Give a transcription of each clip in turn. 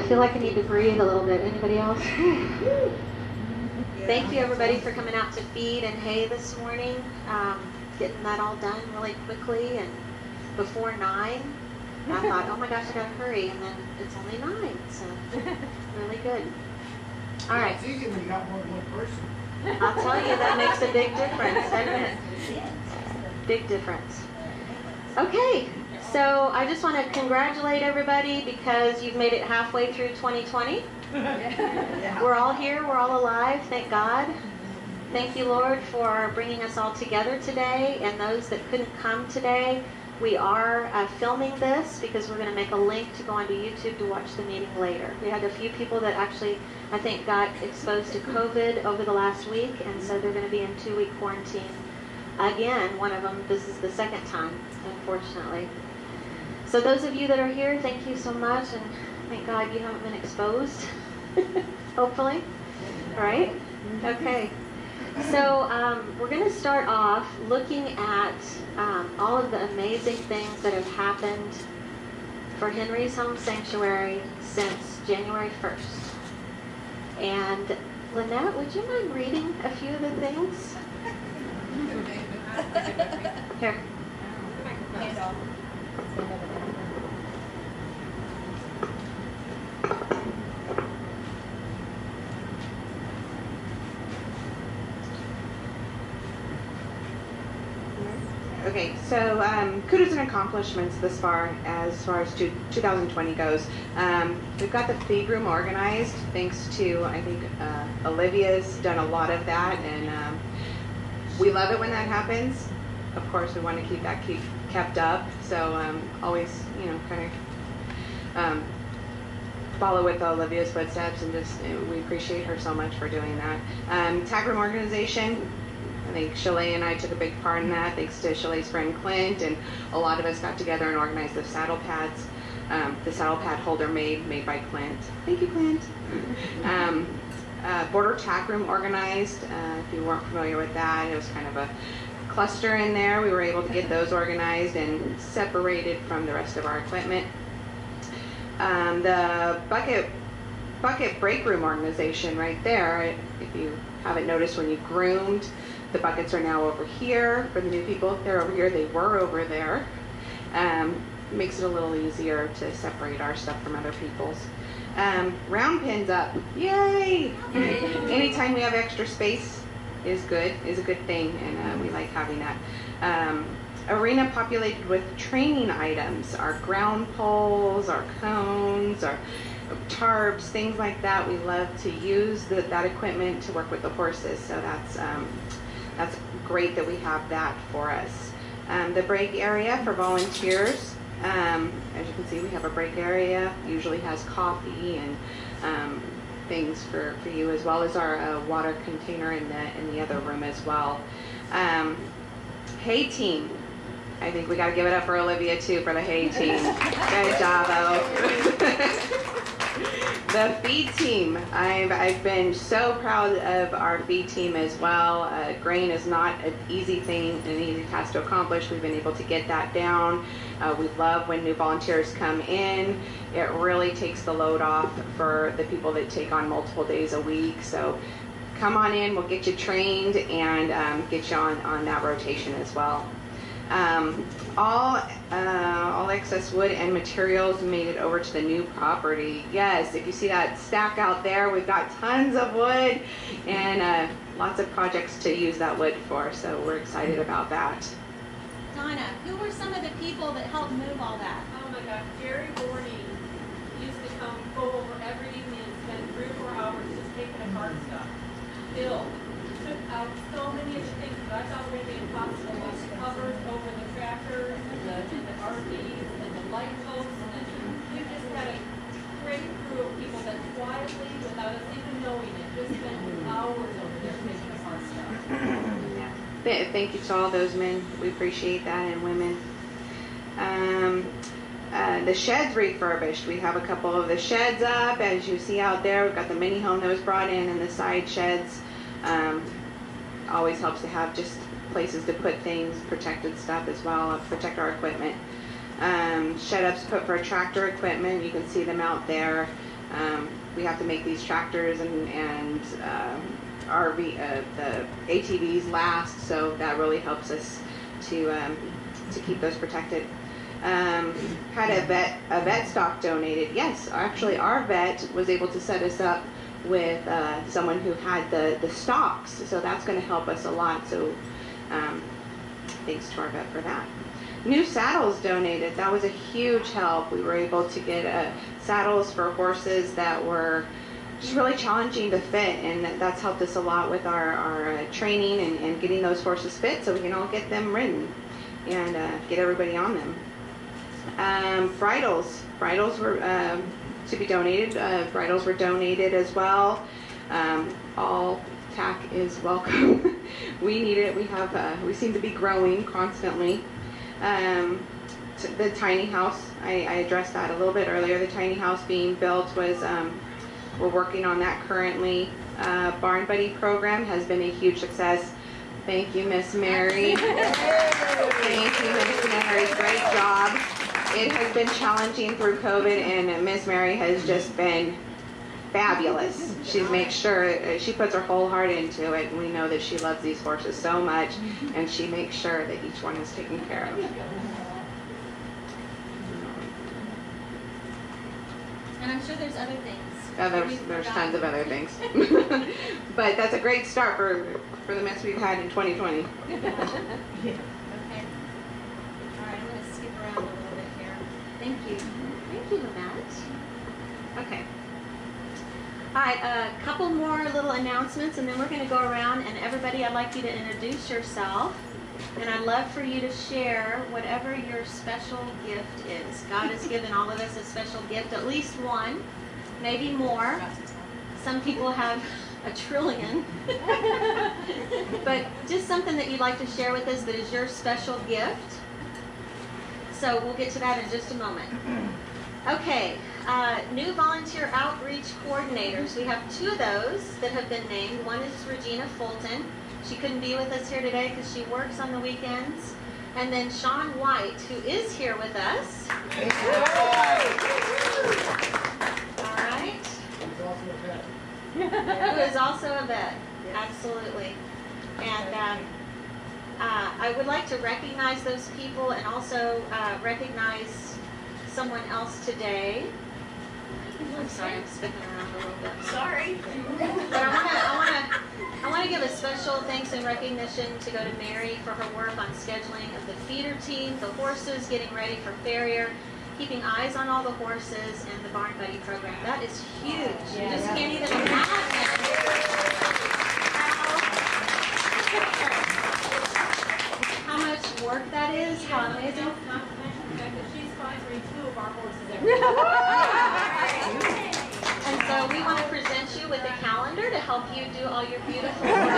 feel like I need to breathe a little bit. Anybody else? Thank you, everybody, for coming out to feed and hay this morning. Getting that all done really quickly and before 9. I thought, oh my gosh, I gotta hurry, and then it's only 9, so really good. All right. It's easy when you got more than one person. I'll tell you, that makes a big difference, doesn't it? Big difference. Okay, so I just want to congratulate everybody because you've made it halfway through 2020. We're all here, we're all alive, thank God. Thank you, Lord, for bringing us all together today, and those that couldn't come today. We are filming this because we're going to make a link to go onto YouTube to watch the meeting later. We had a few people that actually, I think, got exposed to COVID over the last week, and so they're going to be in 2-week quarantine. Again, one of them, this is the second time, unfortunately. So those of you that are here, thank you so much, and thank God you haven't been exposed, hopefully. All right? Okay. So we're going to start off looking at all of the amazing things that have happened for Henry's Home Sanctuary since January 1st. And Lynette, would you mind reading a few of the things? Here. Okay, so kudos and accomplishments as far as 2020 goes. We've got the feed room organized thanks to, I think, Olivia's done a lot of that, and we love it when that happens. Of course, we want to keep that kept up, so always, kind of follow with Olivia's footsteps, and just we appreciate her so much for doing that. Tag room organization. I think Chalet and I took a big part in that, thanks to Chalet's friend Clint, and a lot of us got together and organized the saddle pads. The saddle pad holder made by Clint. Thank you, Clint. Border tack room organized. If you weren't familiar with that, it was kind of a cluster in there. We were able to get those organized and separated from the rest of our equipment. The bucket break room organization right there, if you haven't noticed when you groomed, the buckets are now over here. For the new people, they're over here. They were over there. Makes it a little easier to separate our stuff from other people's. Round pins up. Yay! Anytime we have extra space is a good thing, and we like having that. Arena populated with training items, our ground poles, our cones, our tarps, things like that. We love to use that equipment to work with the horses, so that's great that we have that for us. The break area for volunteers. As you can see, we have a break area. Usually has coffee and things for you, as well as our water container in the other room as well. Hay team. I think we got to give it up for Olivia too for the hay team. Good job, though. The feed team. I've been so proud of our feed team as well. Grain is not an easy thing, an easy task to accomplish. We've been able to get that down. We love when new volunteers come in. It really takes the load off for the people that take on multiple days a week. So come on in, we'll get you trained and get you on that rotation as well. All excess wood and materials made it over to the new property. Yes, if you see that stack out there, we've got tons of wood and lots of projects to use that wood for, so we're excited about that. Donna, who were some of the people that helped move all that? Oh my gosh, Jerry Warney used to go over every evening and spend 3 or 4 hours just taking apart stuff. Bill took out so many of the things that I thought were going to be impossible, like the covers over the tractors and the RVs and the light posts, and we just had a great crew of people that quietly, without us even knowing it, just spent hours over there taking apart stuff. Thank you to all those men. We appreciate that, and women. The sheds refurbished. We have a couple of the sheds up, as you see out there. We've got the mini home that was brought in and the side sheds. Always helps to have just places to put things, protected stuff as well, protect our equipment. Shed ups put for tractor equipment. You can see them out there. We have to make these tractors and the ATVs last, so that really helps us to keep those protected. Had a vet stock donated. Yes, actually our vet was able to set us up with someone who had the stocks, so that's going to help us a lot. So thanks to our vet for that. New saddles donated. That was a huge help. We were able to get saddles for horses that were just really challenging to fit, and that's helped us a lot with our training and getting those horses fit so we can all get them ridden and get everybody on them. Bridles were to be donated. Bridles were donated as well. All tack is welcome. We need it. We seem to be growing constantly. The tiny house, I addressed that a little bit earlier. The tiny house being built was, we're working on that currently. Barn Buddy program has been a huge success. Thank you, Miss Mary. Thank you, Miss Mary. Great job. It has been challenging through COVID, and Miss Mary has just been fabulous. She makes sure, she puts her whole heart into it, and we know that she loves these horses so much, and she makes sure that each one is taken care of. And I'm sure there's other things. There's tons of other things. But that's a great start for the mess we've had in 2020. Okay. All right, I'm going to skip around a little bit here. Thank you. Thank you, Lynette. Okay. All right, a couple more little announcements, and then we're going to go around, and everybody, I'd like you to introduce yourself, and I'd love for you to share whatever your special gift is. God has given all of us a special gift, at least one, maybe more. Some people have a trillion. But just something that you'd like to share with us that is your special gift. So we'll get to that in just a moment. Okay, new volunteer outreach coordinators. We have two of those that have been named. One is Regina Fulton. She couldn't be with us here today because she works on the weekends. And then Sean White, who is here with us. All right. Who is also a vet. Absolutely. And I would like to recognize those people and also recognize someone else today. I'm sorry, I'm spinning around a little bit. Sorry. But I want to give a special thanks and recognition to go to Mary for her work on scheduling of the feeder team, the horses, getting ready for farrier, keeping eyes on all the horses, and the Barn Buddy program. That is huge. You just can't even imagine how much work that is, how amazing. She's sponsoring 2 of our horses every day. And so we want to present you with a calendar to help you do all your beautiful work.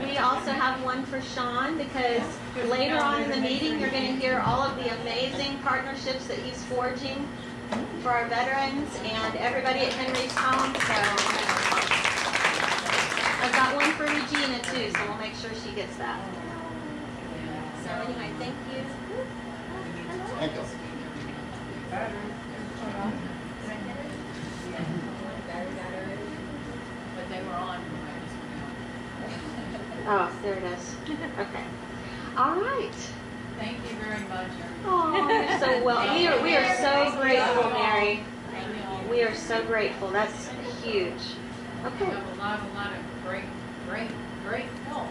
We also have one for Sean because later on in the meeting you're going to hear all of the amazing partnerships that he's forging for our veterans and everybody at Henry's home. So I've got one for Regina too, so we'll make sure she gets that. So anyway, thank you. Thank you. But they were on. Oh, there it is. Okay. All right. Thank you very much. Oh, you're so well. We are so grateful, Mary. We are so grateful. That's huge. We Okay. have a lot of great help.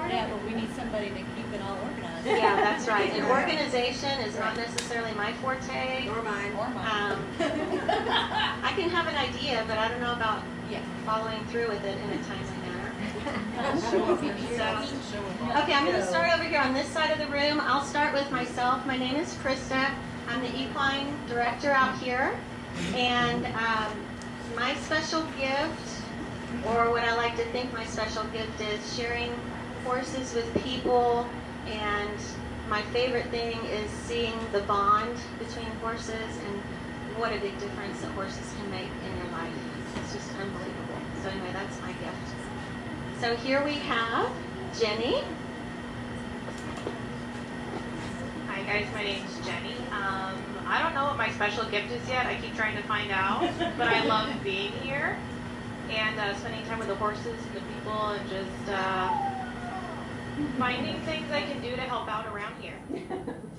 Yeah, but we need somebody to keep it all organized. Yeah, that's right. And organization is not necessarily my forte. Or mine. Or mine. I can have an idea, but I don't know about following through with it in a timely manner. Okay, I'm going to start over here on this side of the room. I'll start with myself. My name is Krista. I'm the equine director out here. And my special gift, or what I like to think my special gift is, sharing horses with people. And my favorite thing is seeing the bond between horses and what a big difference that horses can make in your life. It's just unbelievable. So anyway, that's my gift. So here we have Jenny. Hi guys, my name's Jenny. I don't know what my special gift is yet. I keep trying to find out, but I love being here and spending time with the horses and the people and just finding things I can do to help out around here.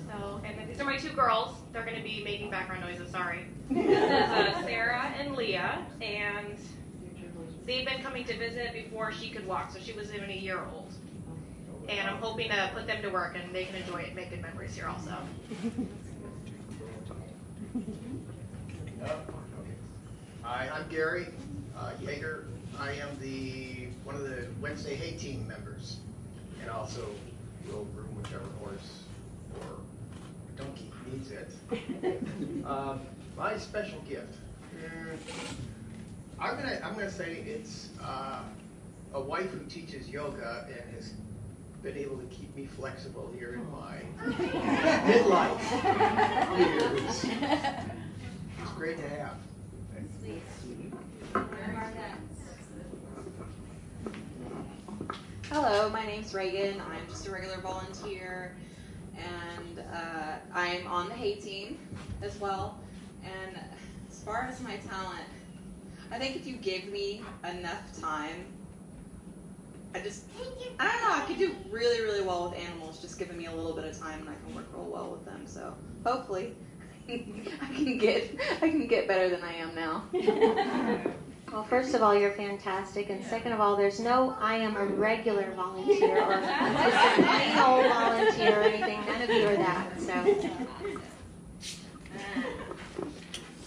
So, and these are my two girls. They're going to be making background noises, sorry. This is Sarah and Leah, and they've been coming to visit before she could walk, so she was even a year old. And I'm hoping to put them to work and they can enjoy it and make good memories here also. Hi, I'm Gary Yeager. I am one of the Wednesday Hay Team members, and also will groom whichever horse or donkey needs it. My special gift. I'm gonna say it's a wife who teaches yoga and has been able to keep me flexible here in my midlife years. It's great to have. Hello, my name's Reagan. I'm just a regular volunteer, and I'm on the hay team as well. And as far as my talent, I think if you give me enough time, I don't know, I could do really, really well with animals, just giving me a little bit of time, and I can work real well with them. So hopefully, I can get better than I am now. Well, first of all, you're fantastic, and second of all, there's no I am a regular volunteer or just a plain old volunteer or anything. None of you are that. So.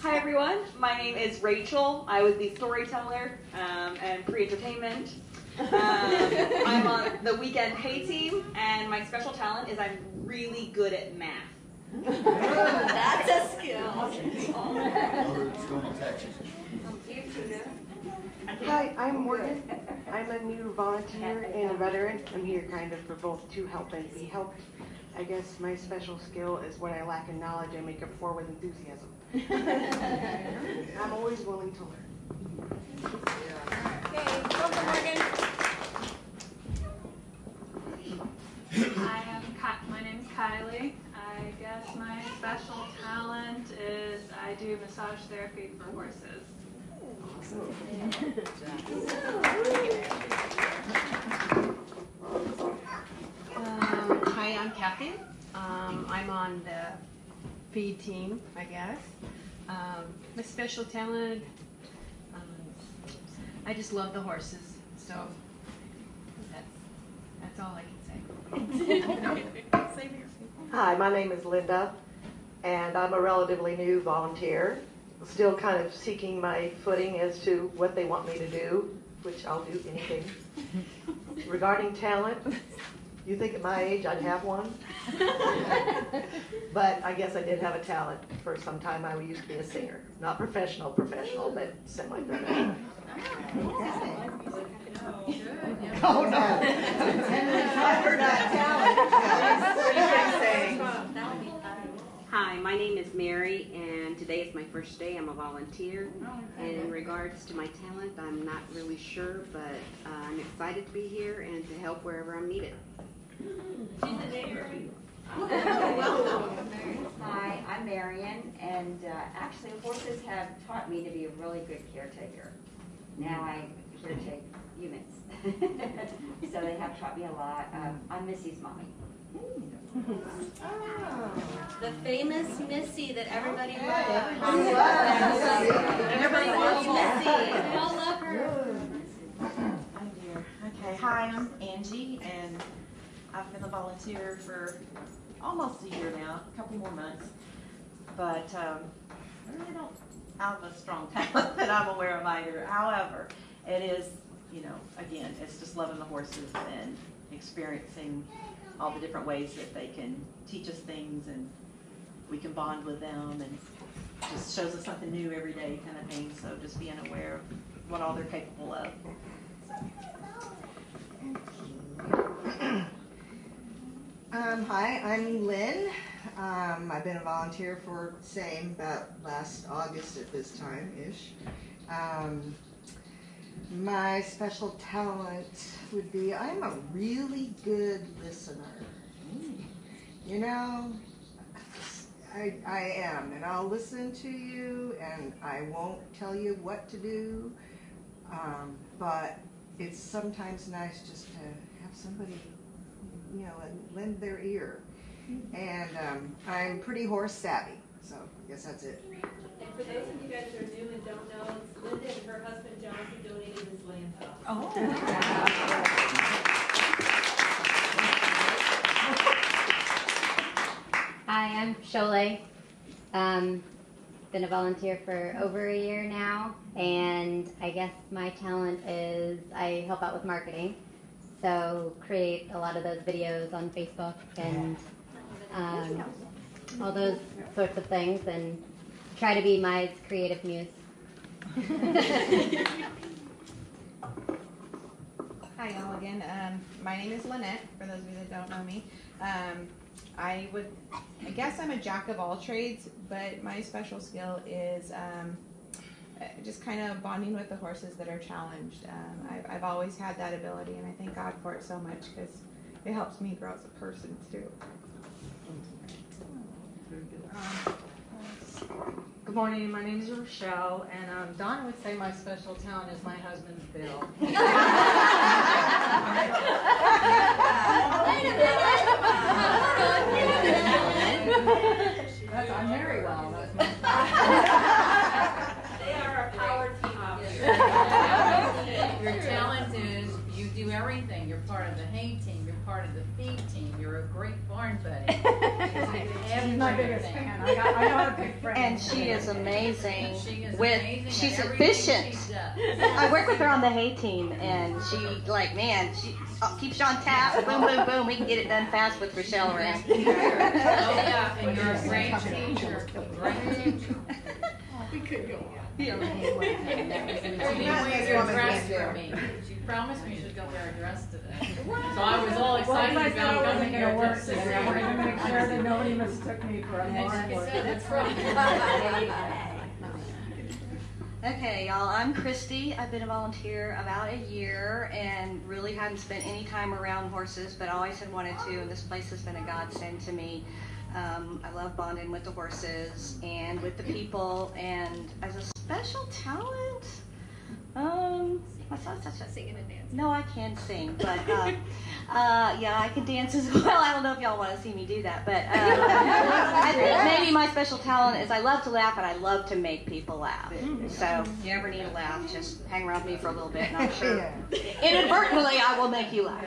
Hi everyone, my name is Rachel. I was the storyteller and pre-entertainment. I'm on the weekend hay team, and my special talent is I'm really good at math. That's a skill. Hi, I'm Morgan. I'm a new volunteer and a veteran. I'm here kind of for both to help and be helped. I guess my special skill is what I lack in knowledge I make up for with enthusiasm. I'm always willing to learn. Okay, welcome, Morgan. My name's Kylie. I guess my special talent is I do massage therapy for horses. Hi, I'm Kathy. I'm on the feed team, I guess. My special talent, I just love the horses, so that's all I can say. Hi, my name is Linda, and I'm a relatively new volunteer. Still kind of seeking my footing as to what they want me to do, which I'll do anything. Regarding talent, you think at my age I'd have one? But I guess I did have a talent for some time. I used to be a singer. Not professional, but semi-professional. Oh, no. Hi, my name is Mary, and today is my first day. I'm a volunteer. And in regards to my talent, I'm not really sure, but I'm excited to be here and to help wherever I'm needed. Hi, I'm Marion, and actually horses have taught me to be a really good caretaker. Now I caretake humans. So they have taught me a lot. I'm Missy's mommy. The famous Missy that everybody loves. Everybody loves Missy. We all love her. Okay, hi, I'm Angie, and I've been a volunteer for almost a year now, a couple more months. But I really don't have a strong talent that I'm aware of either. However, it is, again, it's just loving the horses and experiencing all the different ways that they can teach us things, and we can bond with them, and just shows us something new every day kind of thing. So just being aware of what all they're capable of. Hi, I'm Lynn. I've been a volunteer for about last August at this time-ish. My special talent would be I'm a really good listener. You know, I am, and I'll listen to you, and I won't tell you what to do, but it's sometimes nice just to have somebody, you know, lend their ear. And I'm pretty horse savvy, so I guess that's it. And for those of you guys that are new and don't know, it's Linda and her husband John who donated this land to us. Oh. Hi, I'm Sholay. Been a volunteer for over a year now, and I guess my talent is I help out with marketing. So create a lot of those videos on Facebook and all those sorts of things, and try to be my creative muse. Hi, y'all again. My name is Lynette, for those of you that don't know me. I guess I'm a jack of all trades, but my special skill is just kind of bonding with the horses that are challenged. I've always had that ability, and I thank God for it so much because it helps me grow as a person too. Good morning, my name is Rochelle, and Donna would say my special talent is my husband's Bill. I'm very well. They are our power team. Your talent is you do everything. You're part of the hay team. You're part of the feed team. You're a great barn buddy. She's my biggest fan. I know how to pick friends. And she is amazing. She's at efficient. everything she does. I work with her on the hay team, and she she keeps you on tap. Boom, boom, boom. We can get it done fast with Rochelle around. Oh yeah, and you're a great teacher. We could go on. She didn't wear your dress for me. She promised me she'd go wear a dress today. So I was all excited about coming here to see her. I wanted to make sure that nobody mistook me for a barn. That's right. Okay, y'all, I'm Christy. I've been a volunteer about a year and really hadn't spent any time around horses, but always had wanted to, and this place has been a godsend to me. I love bonding with the horses and with the people, and as a special talent, my son's such a singing and dancing. No, I can sing, but yeah, I can dance as well. I don't know if y'all want to see me do that, but I think maybe my special talent is I love to laugh and I love to make people laugh. So if you ever need a laugh, just hang around me for a little bit, and I'm sure inadvertently I will make you laugh.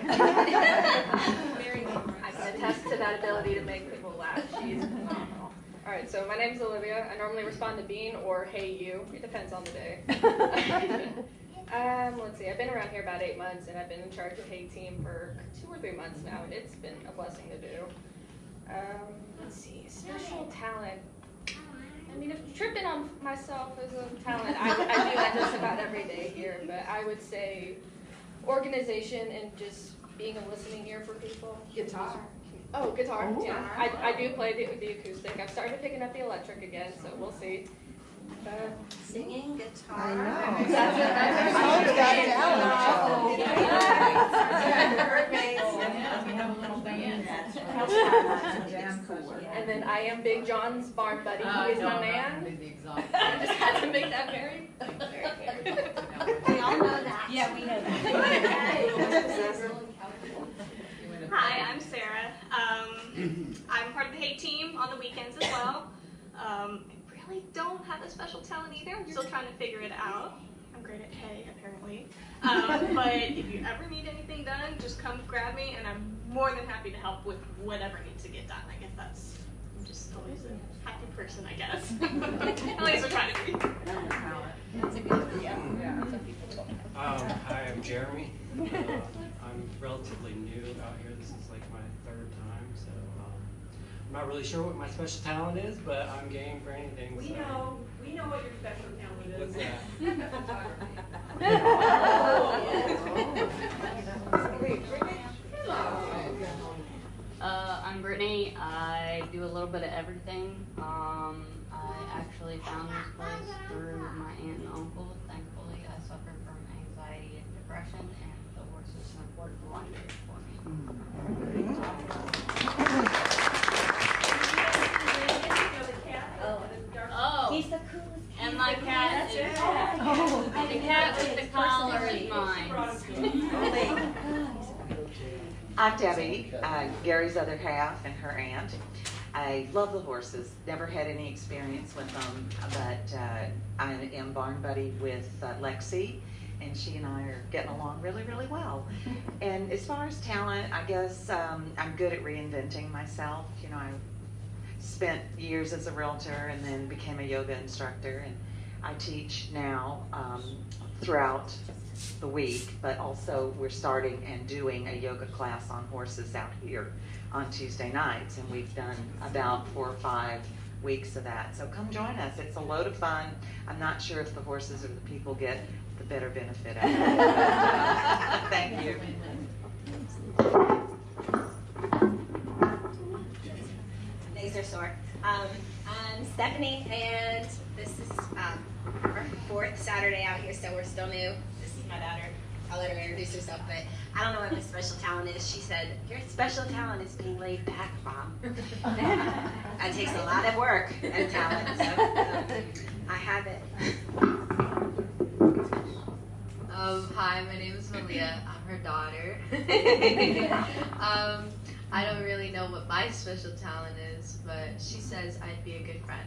I can attest to that ability to make people laugh. She's phenomenal. Alright, so my name's Olivia. I normally respond to Bean or Hey You. It depends on the day. Let's see, I've been around here about 8 months, and I've been in charge of hay team for 2 or 3 months now, and it's been a blessing to do. Let's see, special talent. I mean, if tripping on myself is a talent, I do that just about every day here, but I would say organization and just being a listening ear for people. Guitar. Oh, guitar. Yeah, I do play the acoustic. I've started picking up the electric again, so we'll see. Singing, guitar. I know. That's and then I am Big John's barn buddy. He is my man. I just had to make that very clear. We all know that. Yeah, we know that. Hi, I'm Sarah. I'm part of the hay team on the weekends as well. I really don't have a special talent either. I'm still trying to figure it out. I'm great at hay, apparently. But if you ever need anything done, just come grab me, and I'm more than happy to help with whatever needs to get done. I guess I'm just always a happy person, I guess. At least I try to be. That's a good one. Yeah. Hi, I'm Jeremy. I'm relatively new out here. This is like my 3rd time, so I'm not really sure what my special talent is, but I'm game for anything. We know what your special talent is. What's that? I'm Brittany. I do a little bit of everything. I actually found this place through my aunt and uncle. Thankfully, I suffer from anxiety and depression, and the horses have worked wonders for me. Oh, he's the coolest. And my cat is, the cat with the collar is mine. I'm Debbie, Gary's other half and her aunt. I love the horses, never had any experience with them, but I am barn buddy with Lexi, and she and I are getting along really, really well. And as far as talent, I guess I'm good at reinventing myself. You know, I spent years as a realtor and then became a yoga instructor, and I teach now throughout the week, but also we're starting and doing a yoga class on horses out here on Tuesday nights, and we've done about 4 or 5 weeks of that. So come join us. It's a load of fun. I'm not sure if the horses or the people get the better benefit out of it. But, thank you. Legs are sore. I'm Stephanie, and this is our 4th Saturday out here, so we're still new. This is my daughter. I'll let her introduce herself, but I don't know what my special talent is. She said, your special talent is being laid back, Mom. That takes a lot of work and talent, so I have it. Hi, my name is Malia. I'm her daughter. I don't really know what my special talent is, but she says I'd be a good friend.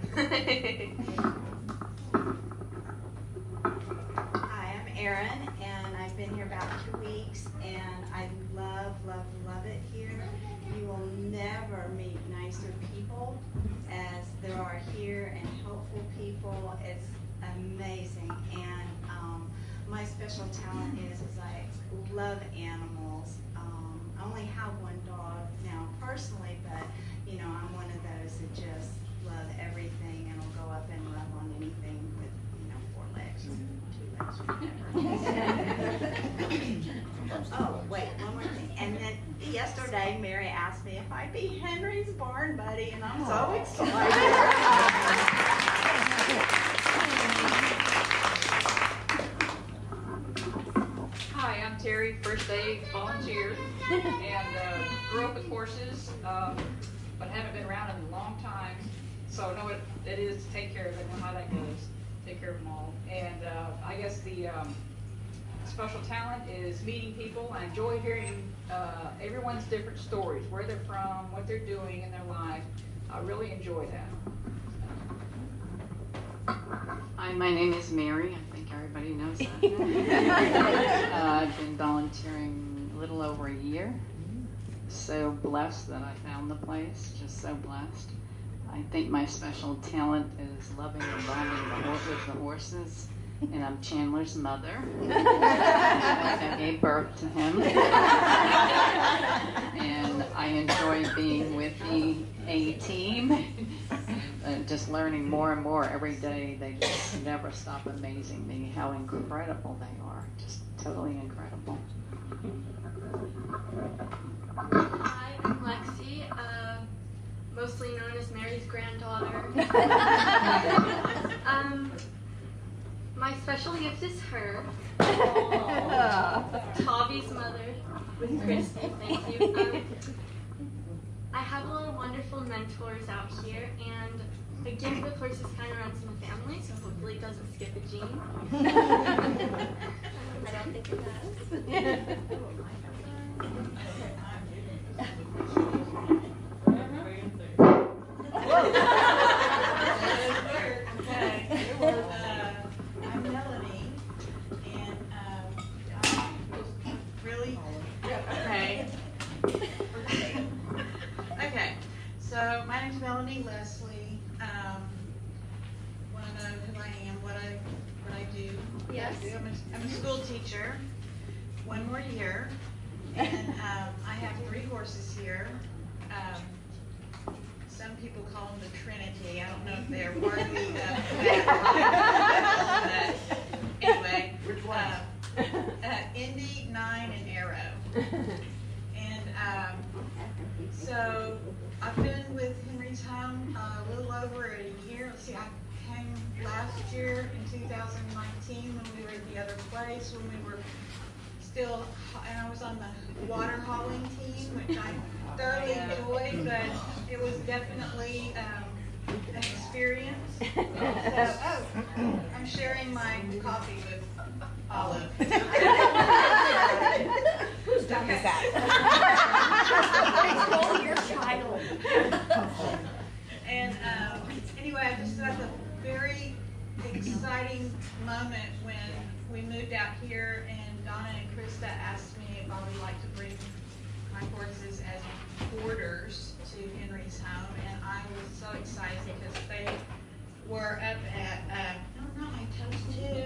Hi, I'm Erin, and I've been here about 2 weeks, and I love, love, love it here. You will never meet nicer people as there are here, and helpful people. It's amazing, and my special talent is I love animals. I only have 1 dog now personally, but you know, I'm one of those that just love everything and will go up and rub on anything with, you know, 4 legs, 2 legs, whatever. Oh, wait, one more thing. And then yesterday, Mary asked me if I'd be Henry's barn buddy, and I'm so excited. Hi, I'm Terry, first day volunteer, and grew up with horses, but haven't been around in a long time, so I know what it is to take care of them, how that goes, take care of them all. And I guess the special talent is meeting people. I enjoy hearing everyone's different stories, where they're from, what they're doing in their life. I really enjoy that. Hi, my name is Mary. I think everybody knows that. I've been volunteering a little over a year. So blessed that I found the place, just so blessed. I think my special talent is loving and bonding with the horses. And I'm Chandler's mother. I gave birth to him. And I enjoy being with the A-team. Just learning more and more every day. They just never stop amazing me how incredible they are. Just totally incredible. Hi, I'm Lexi, mostly known as Mary's granddaughter. My special gift is her. Tavi's mother with Christy, thank you. I have a lot of wonderful mentors out here, and the gift with horses kind of runs in the family, so hopefully it doesn't skip a gene. I don't think it does. I'm Melanie, and really, okay. Okay, so my name's Melanie Leslie. Want to know who I am, what I do? Yes. I'm a school teacher. 1 more year, and I have 3 horses here. Some people call them the Trinity. I don't know if they're worthy of that. Anyway, which one? Indy, 9, and Arrow. And so I've been with Henry's Home a little over a year. Let's see, I came last year in 2019 when we were at the other place, when we were still, and I was on the water hauling team, which I thoroughly enjoyed, but it was definitely an experience. So, I'm sharing my coffee with Olive. Whose dog is that? It's your child. And anyway, I just had a very exciting moment when we moved out here, and Donna and Krista asked me if I would like to bring my horses as boarders to Henry's home, and I was so excited because they were up at, oh, not my toes too.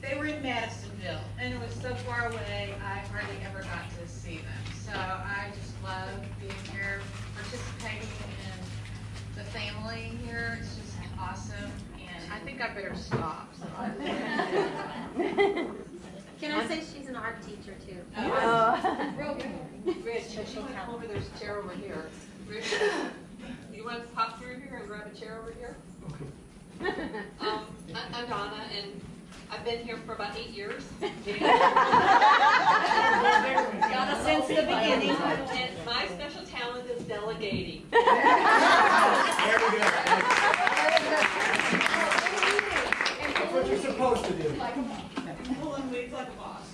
They were in Madisonville, and it was so far away, I hardly ever got to see them. So I just love being here, participating in the family here. It's just awesome, and I think I better stop. So Can I say she's an art teacher too? Real good. Rich, over there's a chair over here. Rich, you want to pop through here and grab a chair over here? I'm Donna, and I've been here for about 8 years. Since the beginning. And my special talent is delegating. There we go. That's what you're supposed to do. Pulling weeds like a boss.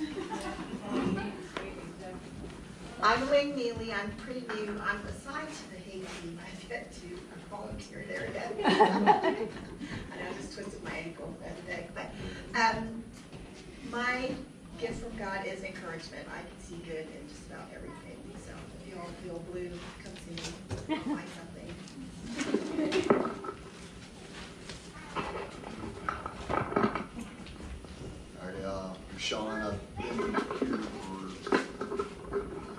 I'm Wayne Neely. I'm pretty new. I'm assigned to the hay team. I've yet to volunteer there yet. I know I just twisted my ankle the other day. But my gift from God is encouragement. I can see good in just about everything. So if you all feel blue, come see me. I'll find something. All right, I'm Sean. I've been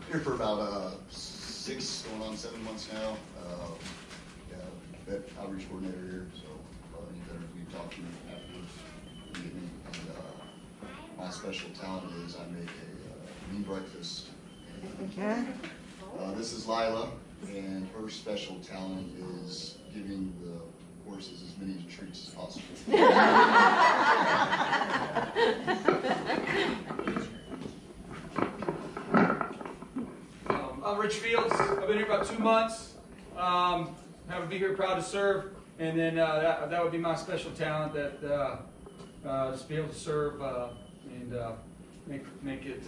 here for about 6, going on 7 months now. Vet outreach coordinator here, so any veterans we talk to afterwards. And my special talent is I make a mean breakfast. Okay. This is Lila, and her special talent is giving the horses as many treats as possible. I'm Rich Fields. I've been here about 2 months. Happy to be here, proud to serve. And then that would be my special talent, that just be able to serve and make it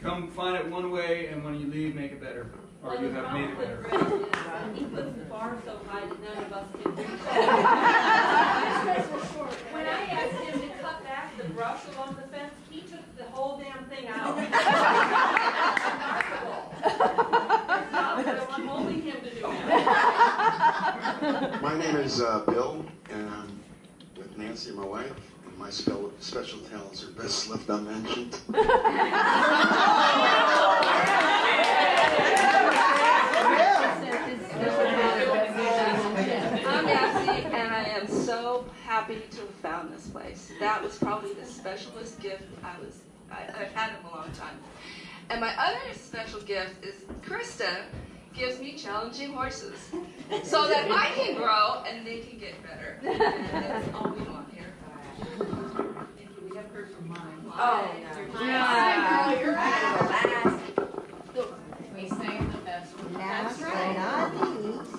come find it one way, and when you leave, make it better, or you have made it better. He puts the bar so high that none of us can reach it. When I asked him to cut back the brush along the fence, he took the whole damn thing out. I'm holding him to do that. My name is Bill, and I'm with Nancy, my wife, and my special talents are best left unmentioned. I'm Nancy, and I am so happy to have found this place. That was probably the specialist gift I've had in a long time. And my other special gift is Krista gives me challenging horses so that I can grow and they can get better. And that's all we want here. We have heard from mine. Oh, yeah. you're last. We save the best for last. That's right. Not least.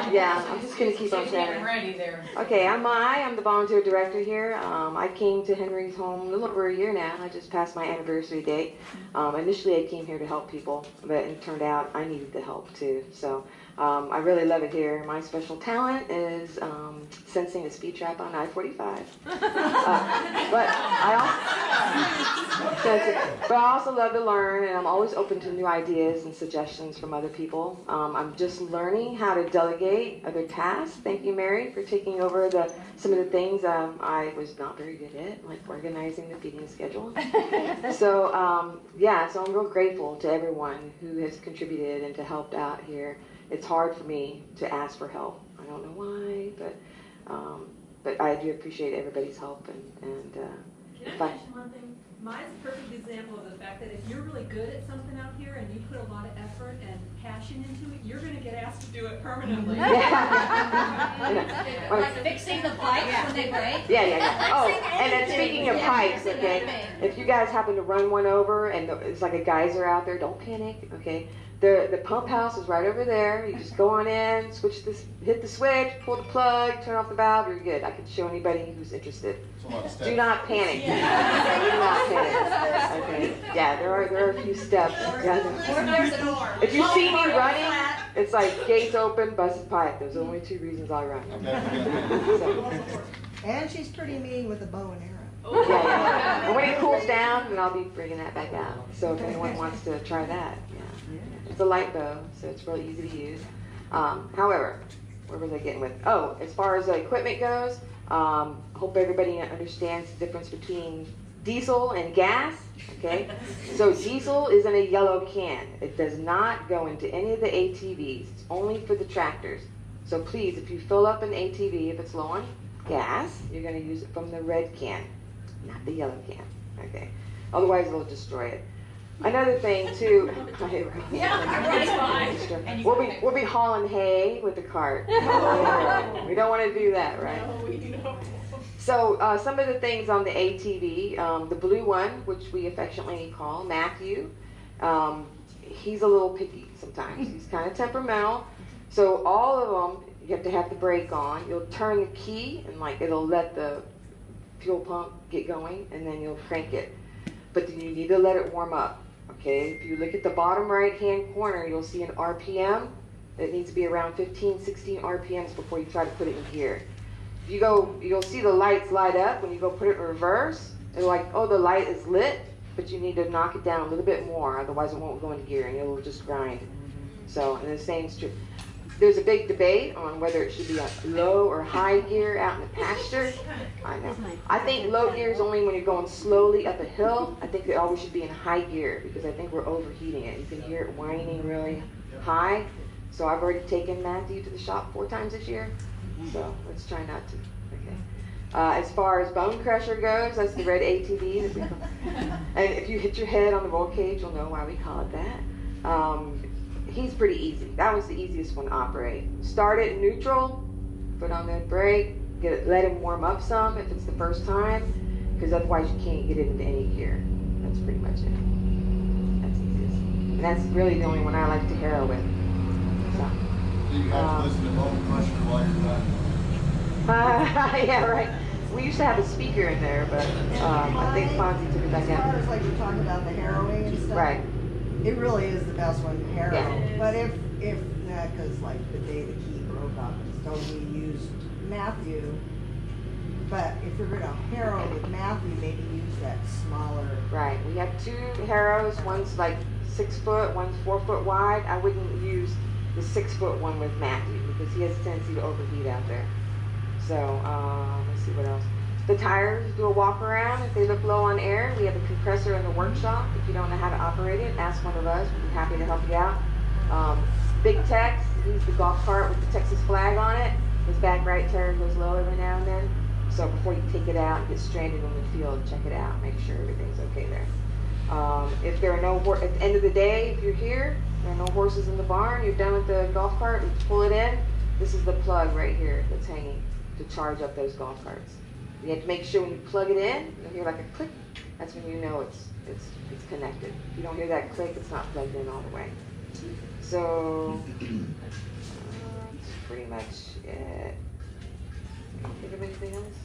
Yeah, I'm just going to keep on chatting. Ready there. Okay, I'm Mai. I'm the volunteer director here. I came to Henry's home a little over a year now. I just passed my anniversary date. Initially, I came here to help people, but it turned out I needed the help too. So I really love it here. My special talent is sensing a speed trap on I-45. But I also love to learn, and I'm always open to new ideas and suggestions from other people. I'm just learning how to delegate other tasks. Thank you, Mary, for taking over some of the things I was not very good at, like organizing the feeding schedule. So so I'm real grateful to everyone who has contributed and to helped out here. It's hard for me to ask for help. I don't know why, but I do appreciate everybody's help, and Can I But mention one thing? Mine's a perfect example of the fact that if you're really good at something out here and you put a lot of effort and passion into it, you're gonna get asked to do it permanently. Like fixing the pipes when they break? Yeah. Oh, and then speaking of pipes, okay, if you guys happen to run one over and it's like a geyser out there, don't panic, okay? The pump house is right over there. You just go on in, hit the switch, pull the plug, turn off the valve, you're good. I can show anybody who's interested. Do not panic. Do not panic. Okay. Yeah, there are a few steps. If you see me running, it's like gates open, busted pipe. There's only 2 reasons I run. And she's pretty mean with a bow and arrow. Yeah. And when it cools down, then I'll be bringing that back out. So if anyone wants to try that, it's a light bow, so it's really easy to use. However, where was I getting with? Oh, as far as the equipment goes, hope everybody understands the difference between diesel and gas. Okay, so diesel is in a yellow can. It does not go into any of the ATVs. It's only for the tractors. So please, if you fill up an ATV, if it's low on gas, you're going to use it from the red can, not the yellow can. Okay, otherwise it'll destroy it. Another thing too, we'll be hauling hay with the cart. We don't want to do that, right? So some of the things on the ATV, the blue one, which we affectionately call Matthew, he's a little picky sometimes. He's kind of temperamental. So all of them, you have to have the brake on. You'll turn the key and like it'll let the fuel pump get going, and then you'll crank it. But then you need to let it warm up. Okay, if you look at the bottom right-hand corner, you'll see an RPM. It needs to be around 15, 16 RPMs before you try to put it in gear. If you go, you'll see the lights light up. When you go put it in reverse, it's like, oh, the light is lit, but you need to knock it down a little bit more, otherwise it won't go into gear and it'll just grind. So, and the same is true. There's a big debate on whether it should be a low or high gear out in the pasture. I know. I think low gear is only when you're going slowly up a hill. I think it always should be in high gear because I think we're overheating it. You can hear it whining really high. So I've already taken Matthew to the shop 4 times this year. So let's try not to. Okay. As far as bone crusher goes, that's the red ATV that we call. And if you hit your head on the roll cage, you'll know why we call it that. He's pretty easy. That was the easiest one to operate. Start it in neutral, put on the brake, let him warm up some if it's the first time, because otherwise you can't get it into any gear. That's pretty much it. That's easiest. And that's really the only one I like to harrow with. So, you have to listen to bone crusher while you're driving. yeah, right. We used to have a speaker in there, but I think Fonzie took it back out. As far as like you're talking about the harrowing and stuff. Right. It really is the best one to harrow. Yeah. But if because like the day the key broke off, it's totally used Matthew. But if you're gonna harrow with Matthew, maybe use that smaller. Right. We have 2 harrows. One's like 6 foot, one's 4 foot wide. I wouldn't use the 6 foot one with Matthew because he has a tendency to overheat out there. So let's see what else. The tires, do a walk around. If they look low on air, we have a compressor in the workshop. If you don't know how to operate it, ask one of us. We'd be happy to help you out. Big Tex, he's the golf cart with the Texas flag on it. His back right tire goes low every now and then. So before you take it out and get stranded on the field, check it out. Make sure everything's okay there. If there are no, at the end of the day, if you're here, there are no horses in the barn, you're done with the golf cart, you pull it in. This is the plug right here that's hanging to charge up those golf carts. You have to make sure when you plug it in, you'll hear like a click. That's when you know it's connected. If you don't hear that click, it's not plugged in all the way. So that's pretty much it. Think of anything else?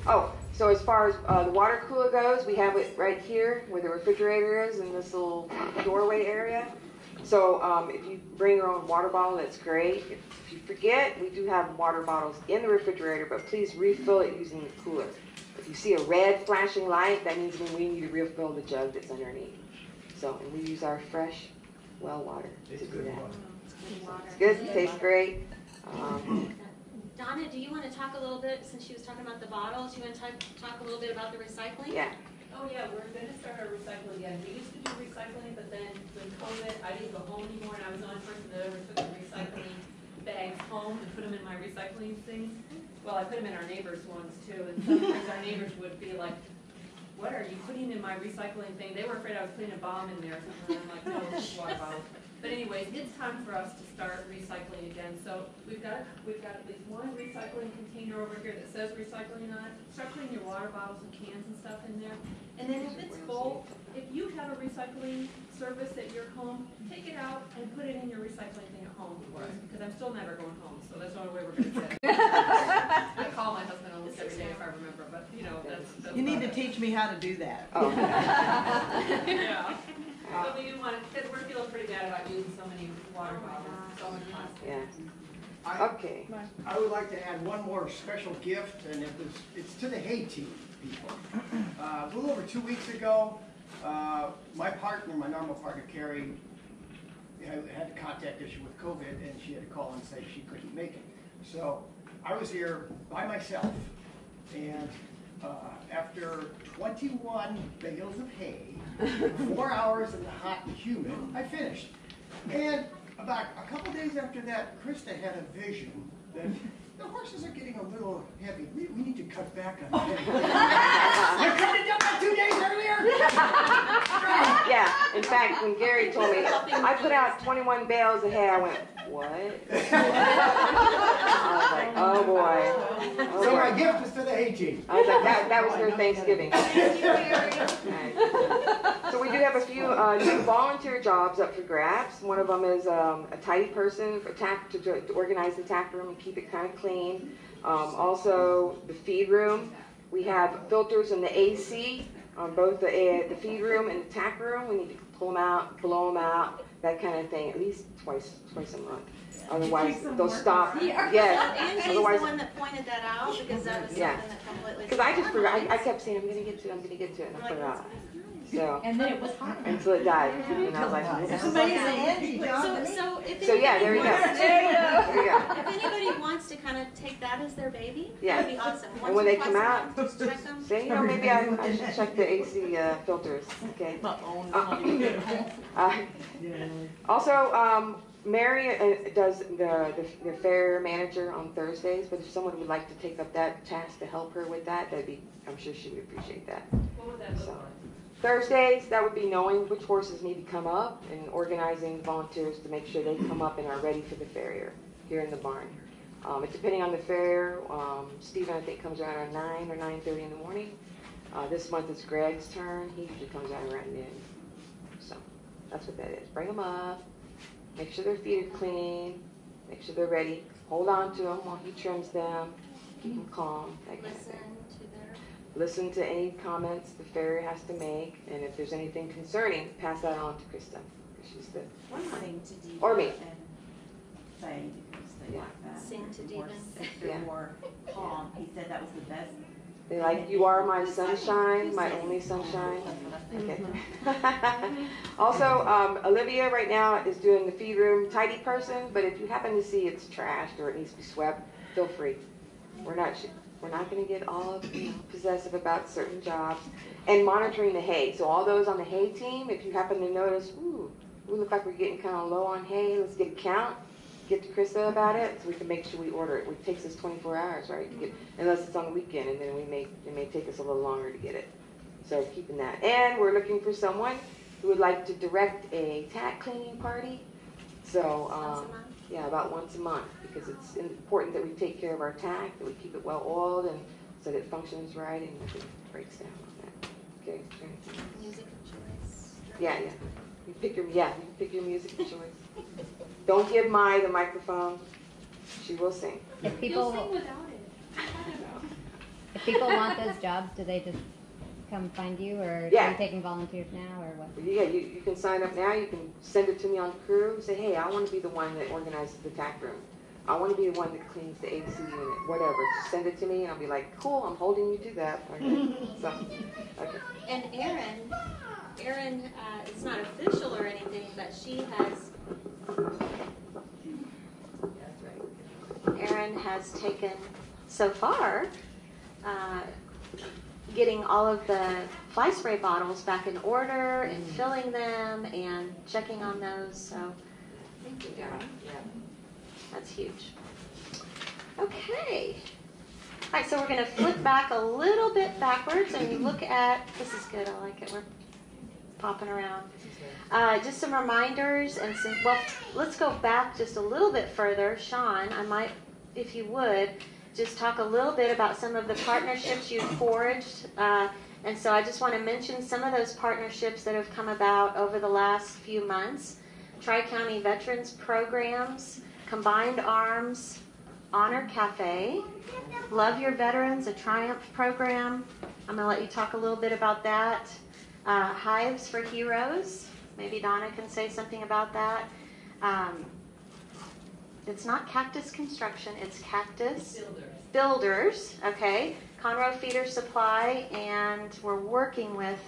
Oh, so as far as the water cooler goes, we have it right here where the refrigerator is in this little doorway area. So if you bring your own water bottle, that's great. If you forget, we do have water bottles in the refrigerator, but please refill it using the cooler. If you see a red flashing light, that means we need to refill the jug that's underneath. So, and we use our fresh well water to do that. It's good, it tastes great. Donna, do you want to talk a little bit, since she was talking about the bottles, you want to talk a little bit about the recycling? Yeah. Oh yeah, we're going to start our recycling again. We used to do recycling, but then with COVID, I didn't go home anymore, and I was the only person that ever took the recycling bags home and put them in my recycling things. Well, I put them in our neighbors' ones too, and sometimes our neighbors would be like, "What are you putting in my recycling thing?" They were afraid I was putting a bomb in there or something. I'm like, "No, it's just water bottles." But anyways, it's time for us to start recycling again. So we've got at least one recycling container over here that says recycling on it. Start putting your water bottles and cans and stuff in there. And then if it's full, if you have a recycling service at your home, take it out and put it in your recycling thing at home for us, because I'm still never going home, so that's the only way we're going to get it. I call my husband almost every day if I remember, but you know, that's You need to teach me how to do that. Oh. Yeah. But we do want to, because we're feeling pretty bad about using so many water bottles, so much plastic. Yeah. Okay. I would like to add one more special gift, and it's to the hay team people. A little over 2 weeks ago, my partner, my normal partner, Carrie, had a contact issue with COVID, and she had to call and say she couldn't make it. So I was here by myself, and after 21 bales of hay, 4 hours in the hot and humid, I finished. And about a couple days after that, Krista had a vision that the horses are getting a little heavy. We need to cut back on hay. You could have done that 2 days earlier. Yeah. In fact, when Gary told me, I put out 21 bales of hay, I went, what? I was like, oh boy. Oh, So boy. my gift is to the hay team. I was like, that was their Thanksgiving. So we do have a few new volunteer jobs up for grabs. One of them is a tidy person for to organize the tack room and keep it kind of clean. Also, the feed room. We have filters in the AC on both the feed room and the tack room. We need to pull them out, blow them out, that kind of thing, at least twice a month. Otherwise, they'll stop. Yes. Angie's Otherwise, the one that pointed that out, because that was something that completely. because I just forgot. I kept saying, I'm going to get to it, and I forgot. So, And then it was hot. Until it died. And I was like, That's amazing. Angie, So yeah, there you go. There you go. If anybody wants to kind of take that as their baby, Yeah. that'd be awesome. And Once when or they twice come a out, month, just check them. say, maybe I should check the AC filters. Okay. Also, Mary does the fair manager on Thursdays, but if someone would like to take up that task to help her with that, I'm sure she would appreciate that. What would that look like? Thursdays, that would be knowing which horses need to come up and organizing volunteers to make sure they come up and are ready for the farrier here in the barn. Depending on the fair, Stephen, I think, comes around 9 or 9:30 in the morning. This month it's Greg's turn. He usually comes out around noon. So that's what that is. Bring them up, make sure their feet are clean, make sure they're ready. Hold on to them while he trims them, keep them calm, that kind of thing. Listen to any comments the farrier has to make, and if there's anything concerning, pass that on to Krista. She's the Sing to Diva or me. and say, because they like that. Sing to Diva. If they're more calm, he said that was the best. They like, you are my sunshine, my only sunshine. Okay. Also, Olivia right now is doing the feed room tidy person, but if you happen to see it's trashed or it needs to be swept, feel free. We're not going to get all possessive about certain jobs. And monitoring the hay. So all those on the hay team, if you happen to notice, ooh, we look like we're getting kind of low on hay, let's get a count. Get to Krista about it so we can make sure we order it. It takes us 24 hours, right, to get, unless it's on the weekend, and then it may take us a little longer to get it. So keeping that. And we're looking for someone who would like to direct a tack cleaning party. So yeah, about once a month, because it's important that we take care of our tack, that we keep it well oiled, and so that it functions right and nothing breaks down on that. Okay. Music of choice. Yeah. You pick your music of choice. Don't give Mai the microphone. She will sing. If people You'll sing without it. If people want those jobs, do they just come find you, or are you taking volunteers now, or what? Yeah, you can sign up now. You can send it to me on crew. Say, hey, I want to be the one that organizes the tack room. I want to be the one that cleans the AC unit, whatever. Just send it to me, and I'll be like, cool, I'm holding you to that. Okay. So, okay. And Erin, it's not official or anything, but she has. Erin has taken so far getting all of the fly spray bottles back in order and filling them and checking on those. So thank you, Erin. That's huge. Okay. All right, so we're going to flip back a little bit backwards and look at, this is good, I like it, we're popping around. Just some reminders and some, well, let's go back just a little bit further. Sean, I might, if you would, just talk a little bit about some of the partnerships you've forged. And so I just want to mention some of those partnerships that have come about over the last few months. Tri-County Veterans Programs, Combined Arms, Honor Cafe, Love Your Veterans, a Triumph program. I'm going to let you talk a little bit about that. Hives for Heroes. Maybe Donna can say something about that. It's not Cactus Construction, it's Cactus Builders. Okay. Conroe Feeder Supply, and we're working with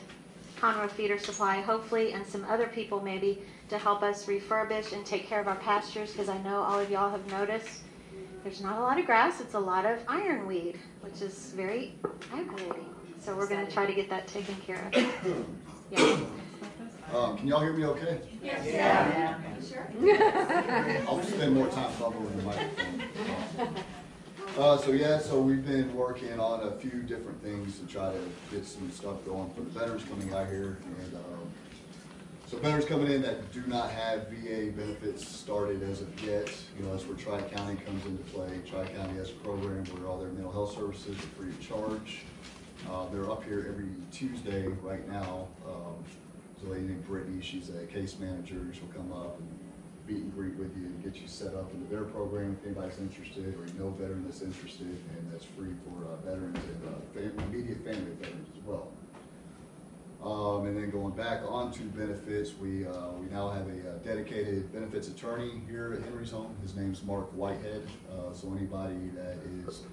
Conroe Feeder Supply, hopefully, and some other people maybe, to help us refurbish and take care of our pastures, because I know all of y'all have noticed there's not a lot of grass, it's a lot of ironweed, which is very aggravating. So we're going to try to get that taken care of. Yeah. Can y'all hear me okay? Yes. Yeah. Sure. I'll spend more time bubbling the microphone. So we've been working on a few different things to try to get some stuff going for the veterans coming out here. And so veterans coming in that do not have VA benefits started as of yet, that's where Tri-County comes into play. Tri-County has a program where all their mental health services are free of charge. They're up here every Tuesday right now. There's a lady named Brittany, she's a case manager. She'll come up and meet and greet with you and get you set up into their program if anybody's interested, or you know a veteran that's interested, and that's free for veterans and immediate family veterans as well. And then going back onto benefits, we now have a dedicated benefits attorney here at Henry's Home. His name's Mark Whitehead. So anybody that is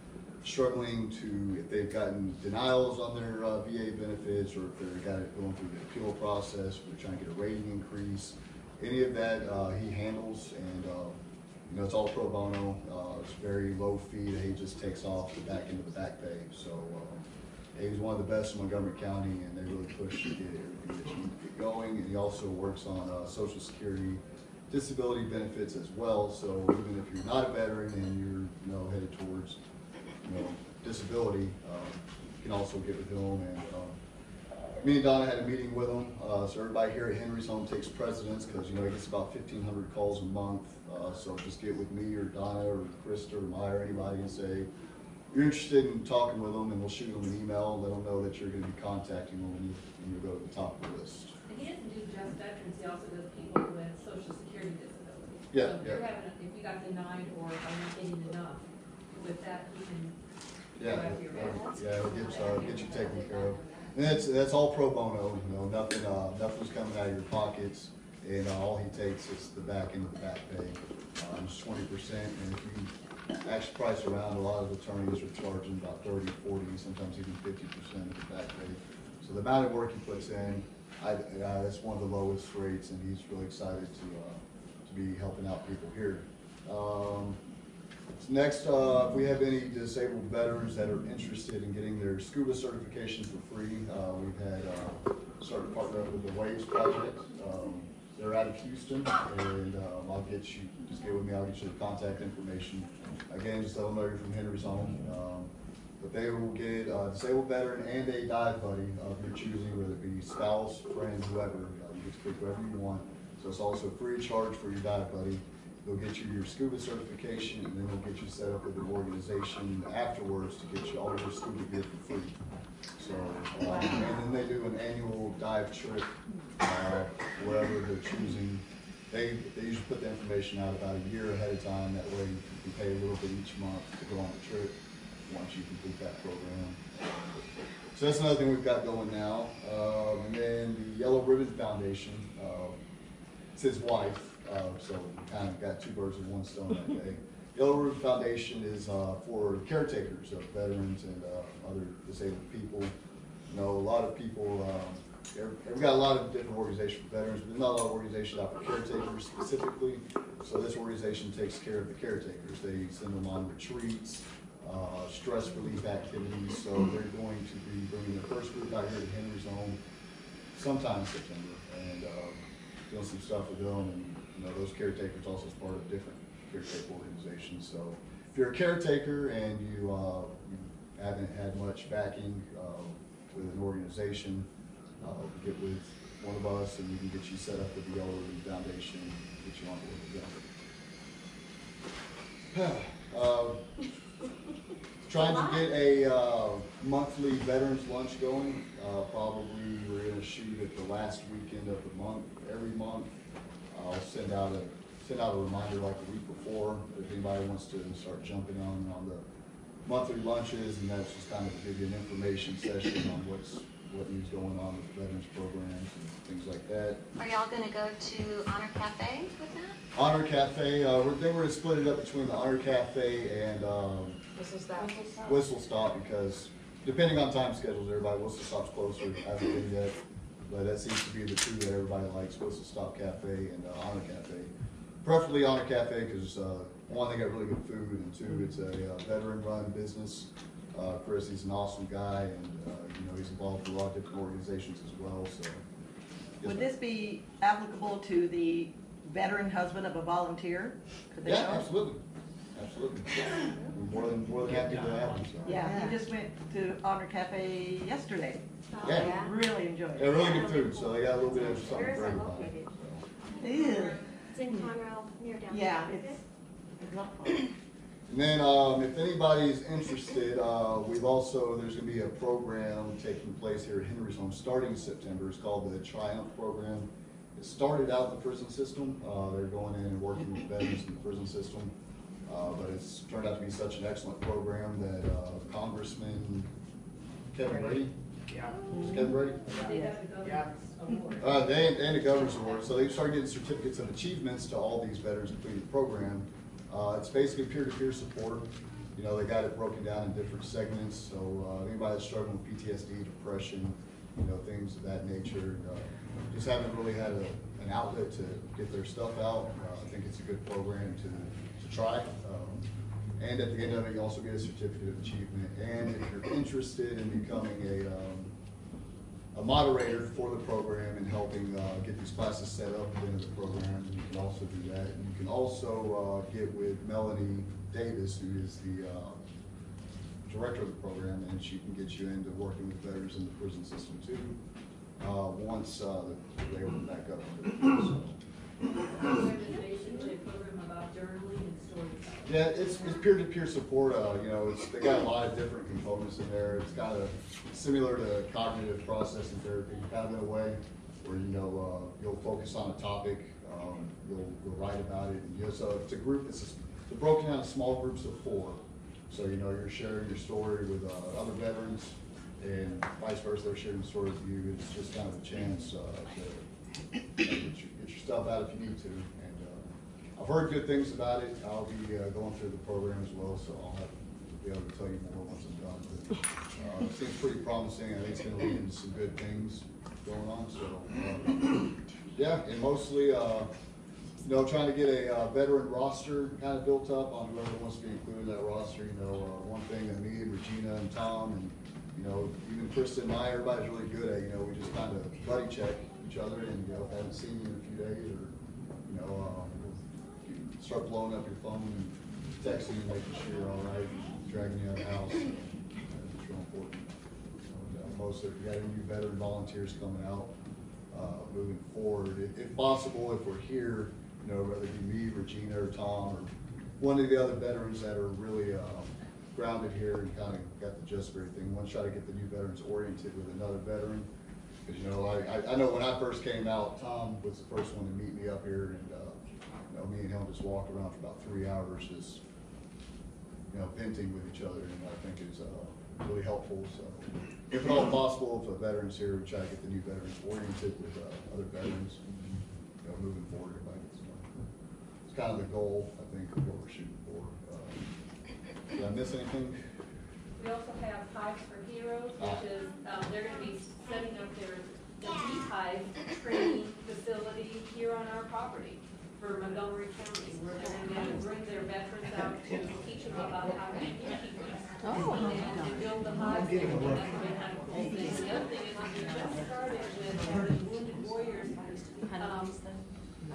struggling to, if they've gotten denials on their VA benefits, or if they've got it going through the appeal process, or they're trying to get a rating increase, any of that he handles, and it's all pro bono. It's very low fee that he just takes off the back end of the back pay. So he's one of the best in Montgomery County, and they really push to get everything that you need to get going. And he also works on Social Security disability benefits as well. So even if you're not a veteran and you're headed towards disability, you can also get with him. And me and Donna had a meeting with him. So everybody here at Henry's Home takes precedence, because he gets about 1,500 calls a month. So just get with me or Donna or Krista or Maya or anybody and say you're interested in talking with them, and we'll shoot them an email and let them know that you're going to be contacting them when you go to the top of the list. And he doesn't do just veterans, he also does people with Social Security disabilities. Yeah, so if you got denied or are not getting enough, with that he can get you taken care of. And that's all pro bono. Nothing's coming out of your pockets, and all he takes is the back end of the back pay. It's 20%, and if you actually price around, a lot of attorneys are charging about 30, 40, sometimes even 50% of the back pay. So the amount of work he puts in, that's one of the lowest rates, and he's really excited to be helping out people here. Next, if we have any disabled veterans that are interested in getting their scuba certification for free, we've had started to partner up with the Waves Project. They're out of Houston, and I'll get you, just get with me, I'll get you the contact information. Again, just let them know you're from Henry's Home. But they will get a disabled veteran and a dive buddy of your choosing, whether it be spouse, friend, whoever. You get to pick whoever you want. So it's also free of charge for your dive buddy. They'll get you your scuba certification, and then they'll get you set up with an organization afterwards to get you all your scuba gear for free. So, and then they do an annual dive trip, wherever they're choosing. They usually put the information out about a year ahead of time. That way you can pay a little bit each month to go on the trip once you complete that program. So that's another thing we've got going now. And then the Yellow Ribbon Foundation, it's his wife. So we kind of got two birds with one stone that day. Yellow Ribbon Foundation is for caretakers of veterans and other disabled people. A lot of people, we've got a lot of different organizations for veterans, but there's not a lot of organizations out for caretakers specifically. So this organization takes care of the caretakers. They send them on retreats, stress relief activities. So they're going to be bringing the first group out here to Henry's Home sometime in September, and doing some stuff with them. And those caretakers also is part of different caretaker organization. So if you're a caretaker and you haven't had much backing with an organization, get with one of us and we can get you set up with the Yellow Ribbon Foundation and get you on board with them. Trying to get a monthly veterans lunch going. Probably we're going to shoot at the last weekend of the month, every month. I'll send out a reminder like a week before if anybody wants to start jumping on the monthly lunches, and that's just kind of to give you an information session on what is going on with the veterans programs and things like that. Are y'all going to go to Honor Cafe with that? Honor Cafe, we're going to split it up between the Honor Cafe and Whistle Stop, because depending on time schedules, Whistle Stop's closer. I haven't been yet, but that seems to be the two that everybody likes: Whistle Stop Cafe and Honor Cafe. Preferably Honor Cafe because one, they got really good food, and two, it's a veteran-run business. Chris, he's an awesome guy, and he's involved with a lot of different organizations as well. So, would this be applicable to the veteran husband of a volunteer? Could they yeah, go? absolutely. We're more than happy to have him. So. Yeah, he just went to Honor Cafe yesterday. Yeah. Really enjoyed it. Yeah, really good food. So they got a little bit of something for everybody. Ew. It's in Conroe, near downtown. Yeah, it's not far. And then if anybody's interested, there's going to be a program taking place here at Henry's Home starting in September. It's called the Triumph Program. It started out in the prison system. They're going in and working with veterans in the prison system. But it's turned out to be such an excellent program that Congressman Kevin Brady, Kevin Brady? Yeah. And the Governor's Award. So they started getting certificates of achievements to all these veterans completing the program. It's basically peer-to-peer support. They got it broken down in different segments. So anybody that's struggling with PTSD, depression, things of that nature, just haven't really had an outlet to get their stuff out. I think it's a good program to try. And at the end of it, you also get a certificate of achievement. And if you're interested in becoming a moderator for the program and helping get these classes set up at the end of the program, you can also do that. And you can also get with Melanie Davis, who is the director of the program, and she can get you into working with veterans in the prison system too, once they open back up. Yeah, it's peer-to-peer support. They got a lot of different components in there. It's kind of similar to cognitive processing therapy, kind of in a way, where you'll focus on a topic, you'll write about it. And, so it's a group. It's broken down in small groups of 4. So you're sharing your story with other veterans, and vice versa. They're sharing the story with you. It's just kind of a chance to get your stuff out if you need to. I've heard good things about it. I'll be going through the program as well, so I'll be able to tell you more once I'm done. But it seems pretty promising. I think it's going to lead into some good things going on. So, yeah, and mostly, trying to get a veteran roster kind of built up on whoever wants to be included in that roster. One thing that me and Regina and Tom and, even Kristen and I, everybody's really good at, we just kind of buddy check each other, and, if I haven't seen you in a few days, or, start blowing up your phone and texting you, making sure you're all right, and dragging you out of the house. It's real important. Mostly, if you got any new veteran volunteers coming out, moving forward, if possible, if we're here, whether it be me, Regina, or Tom, or one of the other veterans that are really grounded here and kind of got the gist of everything. Want to try to get the new veterans oriented with another veteran. Because, I know when I first came out, Tom was the first one to meet me up here, and me and him just walked around for about 3 hours, just venting with each other, and I think it's really helpful. So, if at all possible, if a veteran's here, we try to get the new veterans oriented with other veterans, moving forward. It's kind of the goal, I think, of what we're shooting for. Did I miss anything? We also have Hives for Heroes, which is they're going to be setting up their Hive training facility here on our property for Montgomery County, where they're going to bring their veterans out to teach them about how to keep bees and build the hives. That's really kind of cool thing. The other thing is we just started with our Wounded Warriors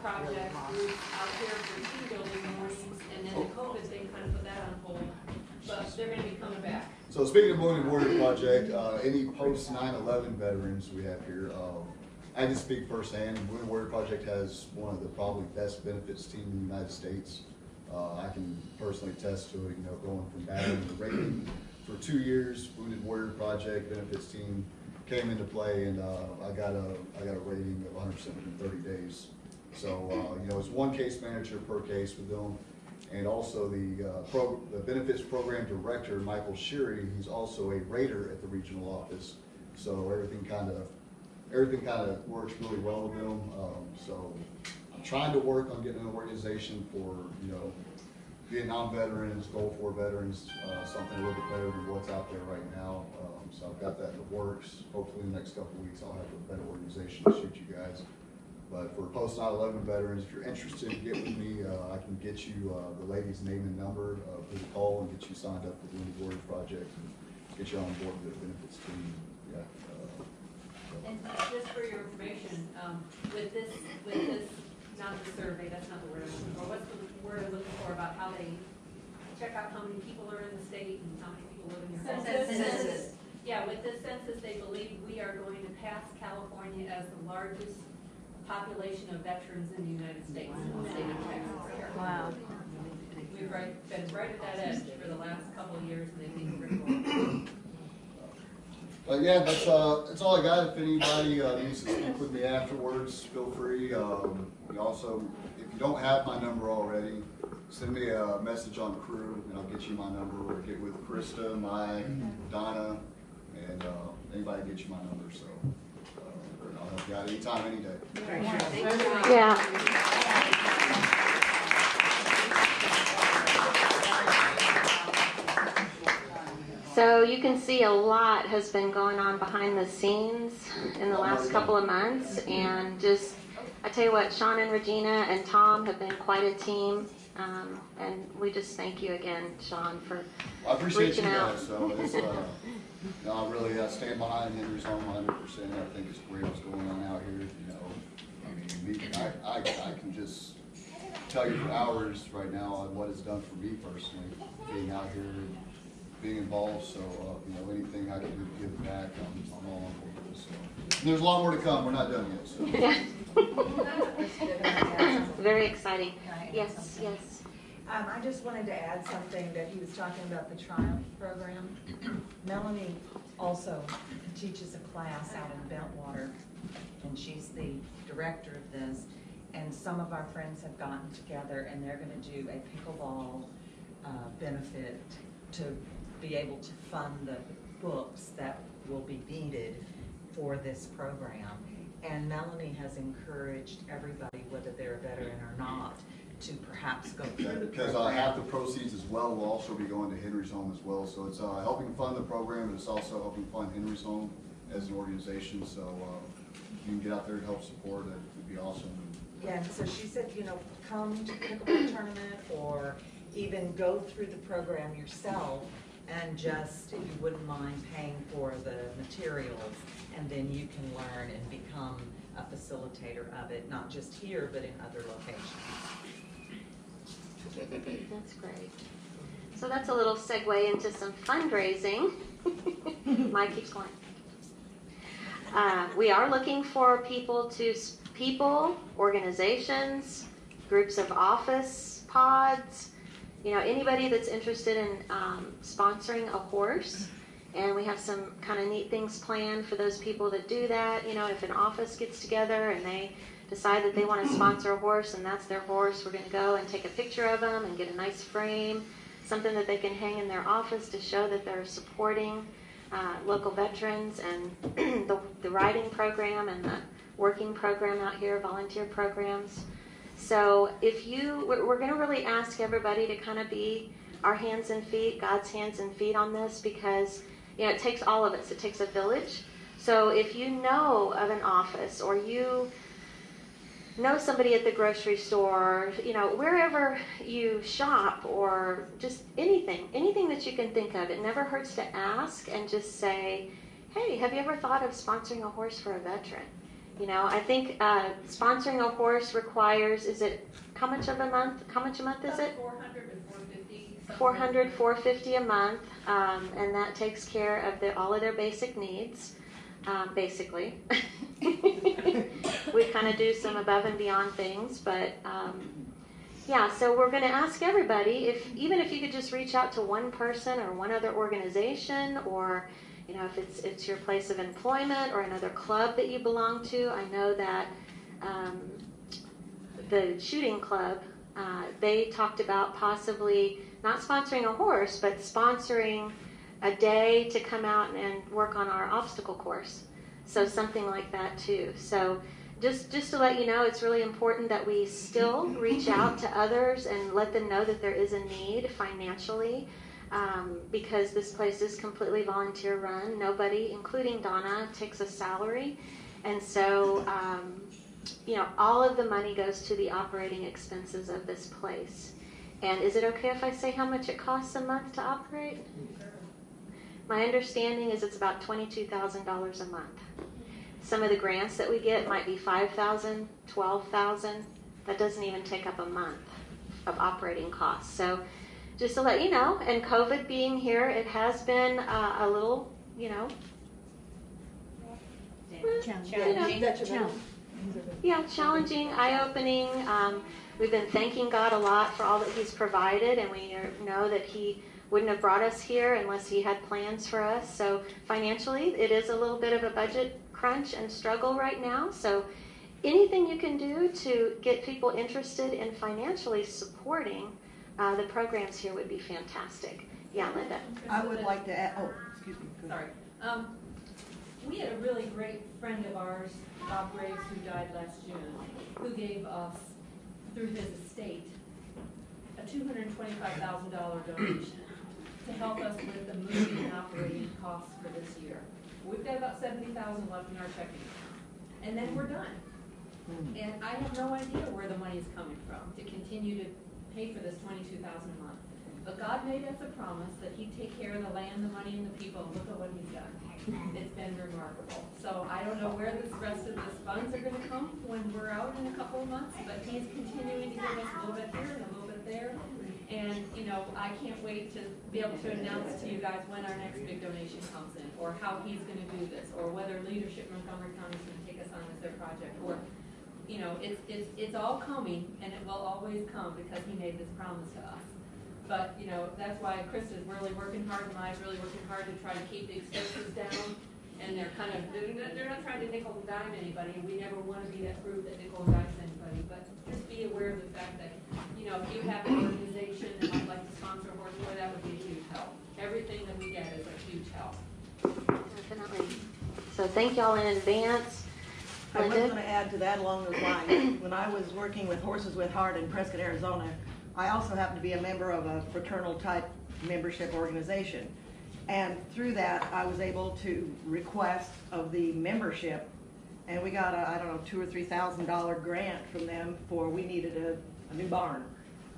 project group out here for team building mornings, and then the COVID thing kind of put that on hold, but they're gonna be coming back. So speaking of Wounded Warrior Project, any post 9/11 veterans we have here, I can speak firsthand. Wounded Warrior Project has one of the probably best benefits team in the United States. I can personally attest to it. You know, going from battling to rating for 2 years, Wounded Warrior Project benefits team came into play, and I got a rating of 100% within 30 days. So you know, it's one case manager per case with them. And also the benefits program director, Michael Sheary, he's also a rater at the regional office. So everything kind of works really well with them. So I'm trying to work on getting an organization for, you know, Vietnam veterans, Gulf War veterans, something a little bit better than what's out there right now. So I've got that in the works. Hopefully in the next couple of weeks I'll have a better organization to shoot you guys. But for post 9/11 veterans, if you're interested, get with me. I can get you the lady's name and number for the call and get you signed up for the Wounded Warrior Project and get you on board with the benefits team. Yeah. And just for your information, with this, not the survey, that's not the word I'm looking for. What's the word I'm looking for about how they check out how many people are in the state and how many people live in your home? Census. Yeah, with this census, they believe we are going to pass California as the largest population of veterans in the United States, in the state of Texas. Wow. We've been right at that edge for the last couple of years, and they think we're going. But yeah, that's all I got. If anybody needs to speak with me afterwards, feel free. Also, if you don't have my number already, send me a message on Crew, and I'll get you my number. Or get with Krista, Mike, Donna, and anybody get you my number. So I'll help you out anytime, any day. Yeah. So you can see a lot has been going on behind the scenes in the last couple of months, and just, I tell you what, Sean and Regina and Tom have been quite a team, and we just thank you again, Sean, for I appreciate reaching you out. guys. So it's, no, really, I stand behind Henry's Home 100%. I think it's great what's going on out here. You know, I mean, I can just tell you for hours right now on what it's done for me personally, being out here, being involved. So, you know, anything I can do to give back, I'm all on board with this. So. And there's a lot more to come. We're not done yet. So. Very exciting. Yes, yes. I just wanted to add something that he was talking about the Triumph program. Melanie also teaches a class out in Bentwater, and she's the director of this. And some of our friends have gotten together, and they're going to do a pickleball benefit to be able to fund the books that will be needed for this program. And Melanie has encouraged everybody, whether they're a veteran or not, to perhaps go through the Because program. half the proceeds as well will also be going to Henry's Home as well. So it's helping fund the program, but it's also helping fund Henry's Home as an organization. So if you can get out there and help support it, would be awesome. Yeah, and so she said, you know, come to the pickleball tournament or even go through the program yourself and just, if you wouldn't mind, paying for the materials, and then you can learn and become a facilitator of it, not just here, but in other locations. That's great. So that's a little segue into some fundraising. Mike keeps going. We are looking for people, organizations, groups of office pods, you know, anybody that's interested in sponsoring a horse. And we have some kind of neat things planned for those people that do that. You know, if an office gets together and they decide that they want to sponsor a horse and that's their horse, we're going to go and take a picture of them and get a nice frame, something that they can hang in their office to show that they're supporting local veterans and the riding program and the working program out here, volunteer programs. So we're going to really ask everybody to kind of be our hands and feet, God's hands and feet on this, because you know, it takes all of us. It takes a village. So if you know of an office, or you know somebody at the grocery store, you know, wherever you shop, or just anything that you can think of, it never hurts to ask and just say, hey, have you ever thought of sponsoring a horse for a veteran? You know, I think sponsoring a horse requires, how much a month is it? 400 to $450 a month, and that takes care of all of their basic needs, basically. We kind of do some above and beyond things, but yeah, so we're going to ask everybody, even if you could just reach out to one person or one other organization, or if it's your place of employment or another club that you belong to. I know that the shooting club, they talked about possibly not sponsoring a horse, but sponsoring a day to come out and work on our obstacle course. So something like that too. So just to let you know, it's really important that we still reach out to others and let them know that there is a need financially, because this place is completely volunteer run. Nobody, including Donna, takes a salary. And so, all of the money goes to the operating expenses of this place. And is it okay if I say how much it costs a month to operate? My understanding is it's about $22,000 a month. Some of the grants that we get might be $5,000, $12,000. That doesn't even take up a month of operating costs. So just to let you know, and COVID being here, it has been a little, challenging, eye-opening. We've been thanking God a lot for all that He's provided, and we know that He wouldn't have brought us here unless He had plans for us. So financially, it is a little bit of a budget crunch and struggle right now. So anything you can do to get people interested in financially supporting the programs here would be fantastic. Yeah, Linda. I would like to add, excuse me. Sorry. We had a really great friend of ours, Bob Graves, who died last June, who gave us, through his estate, a $225,000 donation to help us with the moving and operating costs for this year. We've got about $70,000 left in our checking account, and then we're done. And I have no idea where the money's coming from to continue to pay for this $22,000 a month. But God made us a promise that He'd take care of the land, the money, and the people. And look at what He's done. It's been remarkable. So I don't know where the rest of the funds are going to come when we're out in a couple of months, but He's continuing to give us a little bit here and a little bit there. And, I can't wait to be able to announce to you guys when our next big donation comes in, or how He's going to do this, or whether Leadership Montgomery County is going to take us on as their project, or, it's all coming, and it will always come because He made this promise to us. But, that's why Krista's really working hard, and Maya's really working hard to try to keep the expenses down. And they're not trying to nickel and dime anybody. We never want to be that group that nickel and dimes anybody. But just be aware of the fact that, if you have an organization that might like to sponsor a horse boy, that would be a huge help. Everything that we get is a huge help. Definitely. So thank y'all in advance. I was going to add to that along those lines. When I was working with Horses with Heart in Prescott, Arizona, I also happened to be a member of a fraternal type membership organization. And through that, I was able to request of the membership, and we got a, $2,000 or $3,000 grant from them we needed a new barn.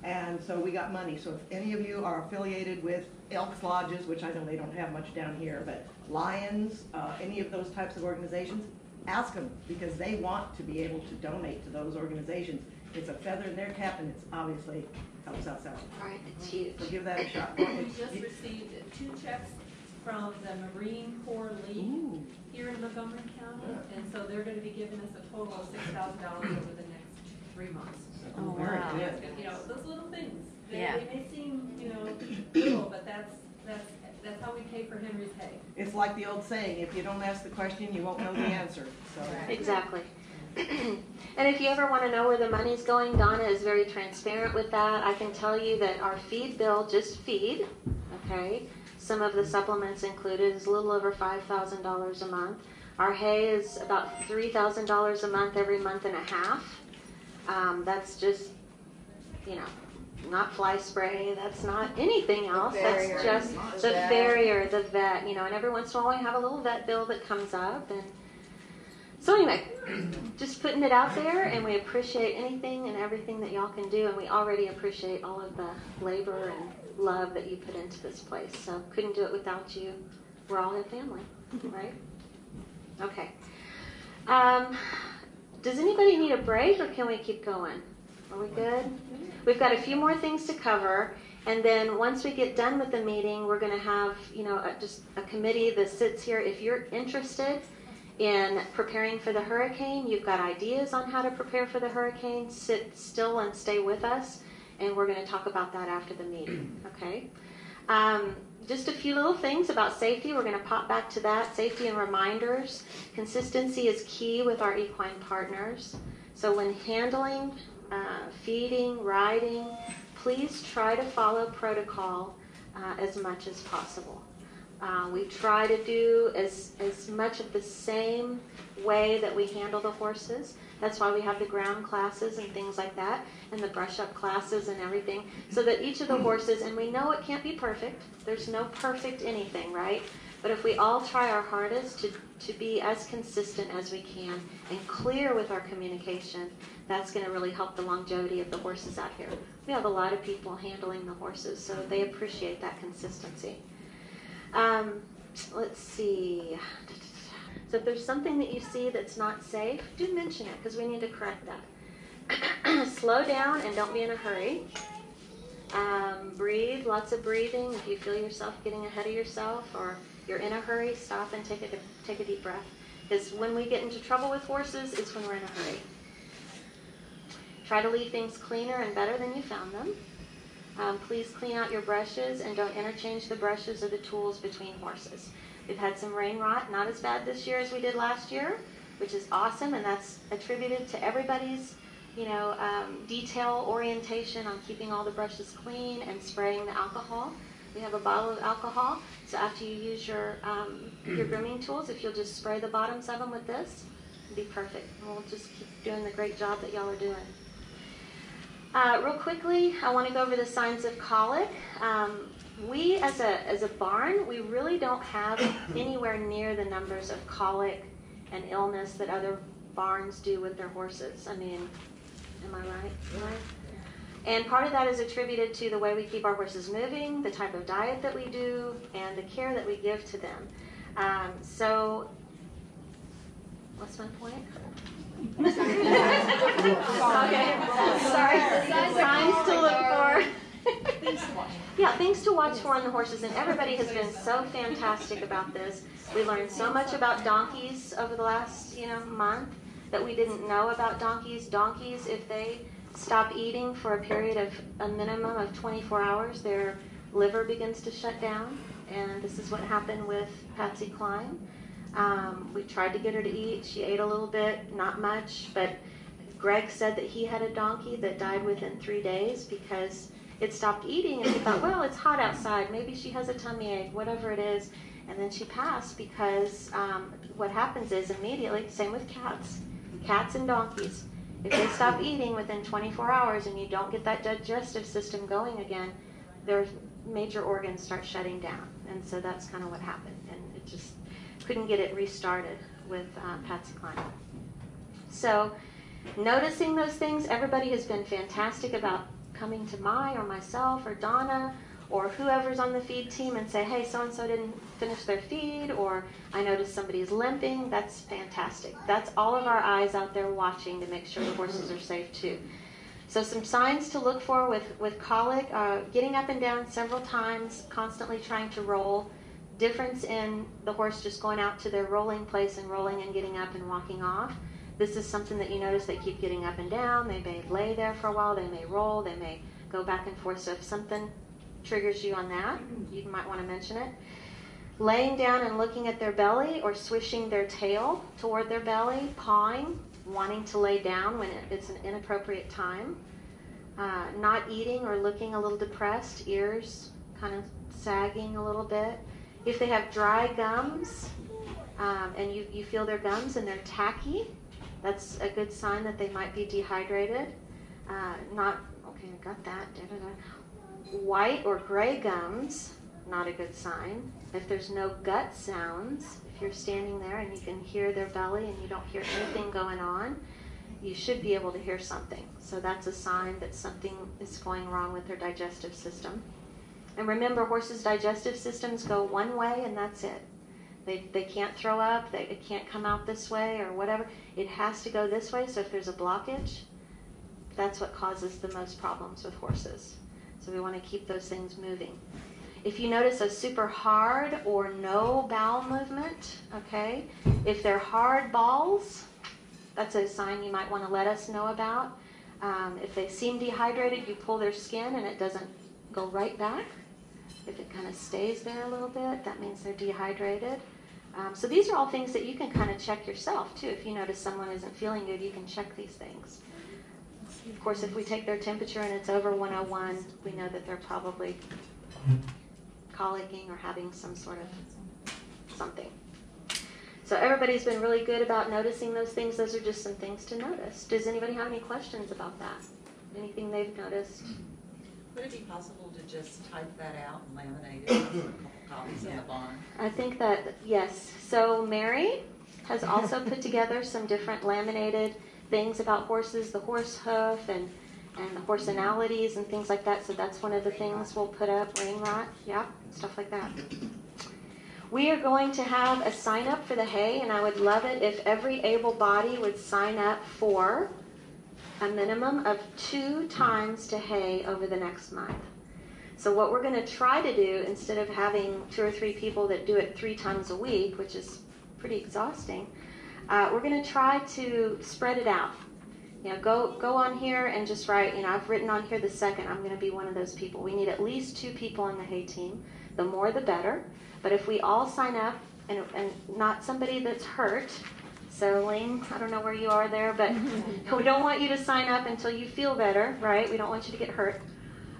And so we got money. So if any of you are affiliated with Elks Lodges, which I know they don't have much down here, but Lions, any of those types of organizations, ask them, because they want to be able to donate to those organizations. It's a feather in their cap, and it's obviously helps us out. Right, it's huge. So give that a shot. We just received 2 checks from the Marine Corps League here in Montgomery County, and so they're going to be giving us a total of $6,000 over the next 3 months. Oh, wow. Those little things. They may seem, little, but that's how we pay for Henry's hay. It's like the old saying: if you don't ask the question, you won't know the answer. So. Exactly. And if you ever want to know where the money's going, Donna is very transparent with that. I can tell you that our feed bill, just feed, okay, some of the supplements included, is a little over $5,000 a month. Our hay is about $3,000 a month every month and a half. That's just, not fly spray. That's not anything else. That's just the farrier, the vet, and every once in a while we have a little vet bill that comes up. And so anyway, just putting it out there, and we appreciate anything and everything that y'all can do, and we already appreciate all of the labor and love that you put into this place. So couldn't do it without you. We're all a family, right? Okay. Does anybody need a break, or can we keep going? Are we good? We've got a few more things to cover, And then once we get done with the meeting, we're going to have, just a committee that sits here. If you're interested in preparing for the hurricane, you've got ideas on how to prepare for the hurricane, sit still and stay with us, and we're going to talk about that after the meeting, okay? Just a few little things about safety. We're going to pop back to that. Safety and reminders. Consistency is key with our equine partners. So when handling, feeding, riding, please try to follow protocol as much as possible. We try to do as much of the same way that we handle the horses. That's why we have the ground classes and things like that, and the brush-up classes and everything, so that each of the horses, and we know it can't be perfect. There's no perfect anything, right? But if we all try our hardest to be as consistent as we can and clear with our communication, that's going to really help the longevity of the horses out here. We have a lot of people handling the horses, so they appreciate that consistency. Let's see. So if there's something that you see that's not safe, do mention it, because we need to correct that. Slow down and don't be in a hurry. Breathe, lots of breathing. If you feel yourself getting ahead of yourself or you're in a hurry, stop and take a deep breath. Because when we get into trouble with horses, it's when we're in a hurry. Try to leave things cleaner and better than you found them. Please clean out your brushes and don't interchange the brushes or the tools between horses. We've had some rain rot, not as bad this year as we did last year, which is awesome, and that's attributed to everybody's, detail orientation on keeping all the brushes clean and spraying the alcohol. We have a bottle of alcohol, so after you use your grooming tools, if you'll just spray the bottoms of them with this, it'd be perfect. And we'll just keep doing the great job that y'all are doing. Real quickly, I want to go over the signs of colic. We, as a barn, we really don't have anywhere near the numbers of colic and illness that other barns do with their horses. I mean, am I right? And part of that is attributed to the way we keep our horses moving, the type of diet that we do, and the care that we give to them. So, what's my point? Okay. Sorry. Signs to look for. Yeah, things to watch for on the horses, and everybody has been so fantastic about this. We learned so much about donkeys over the last, month that we didn't know about donkeys. Donkeys, if they stop eating for a period of a minimum of 24 hours, their liver begins to shut down, and this is what happened with Patsy Cline. We tried to get her to eat. She ate a little bit, not much, but Greg said that he had a donkey that died within 3 days because it stopped eating, and he thought, well, it's hot outside. Maybe she has a tummy ache, whatever it is. And then she passed because what happens is immediately, same with cats and donkeys, if they stop eating within 24 hours and you don't get that digestive system going again, their major organs start shutting down. And so that's kind of what happened. And it just couldn't get it restarted with Patsy Cline. So noticing those things, everybody has been fantastic about coming to myself or Donna or whoever's on the feed team and say, hey, so-and-so didn't finish their feed, or I noticed somebody's limping. That's fantastic. That's all of our eyes out there watching to make sure the horses are safe too. So some signs to look for with colic, getting up and down several times, constantly trying to roll, difference in the horse just going out to their rolling place and rolling and getting up and walking off. This is something that you notice they keep getting up and down. They may lay there for a while. They may roll. They may go back and forth. So if something triggers you on that, you might want to mention it. Laying down and looking at their belly or swishing their tail toward their belly, pawing, wanting to lay down when it's an inappropriate time. Not eating or looking a little depressed, ears kind of sagging a little bit. If they have dry gums and you feel their gums and they're tacky, that's a good sign that they might be dehydrated. Okay, I got that. White or gray gums, not a good sign. If there's no gut sounds, if you're standing there and you can hear their belly and you don't hear anything going on, you should be able to hear something. So that's a sign that something is going wrong with their digestive system. And remember, horses' digestive systems go one way and that's it. They can't throw up, it can't come out this way or whatever. It has to go this way, so if there's a blockage, that's what causes the most problems with horses. So we want to keep those things moving. If you notice a super hard or no bowel movement, okay, if they're hard balls, that's a sign you might want to let us know about. If they seem dehydrated, you pull their skin and it doesn't go right back. If it kind of stays there a little bit, that means they're dehydrated. So these are all things that you can kind of check yourself too. If you notice someone isn't feeling good, you can check these things. Of course, if we take their temperature and it's over 101, we know that they're probably colicking or having some sort of something. So everybody's been really good about noticing those things. Those are just some things to notice. Does anybody have any questions about that? Anything they've noticed? Would it be possible to just type that out and laminate it, a couple copies in the barn? I think that, yes. So Mary has also put together some different laminated things about horses, the horse hoof and the horsenalities and things like that. So that's one of the things we'll put up, rain rot, yeah, stuff like that. We are going to have a sign up for the hay, and I would love it if every able body would sign up for a minimum of 2 times to hay over the next month. So what we're going to try to do, instead of having 2 or 3 people that do it 3 times a week, which is pretty exhausting, we're going to try to spread it out. You know, go on here and just write, you know, I've written on here the second. I'm going to be one of those people. We need at least 2 people on the hay team. The more the better. But if we all sign up, and not somebody that's hurt, so Ling, I don't know where you are there, but we don't want you to sign up until you feel better, right? We don't want you to get hurt.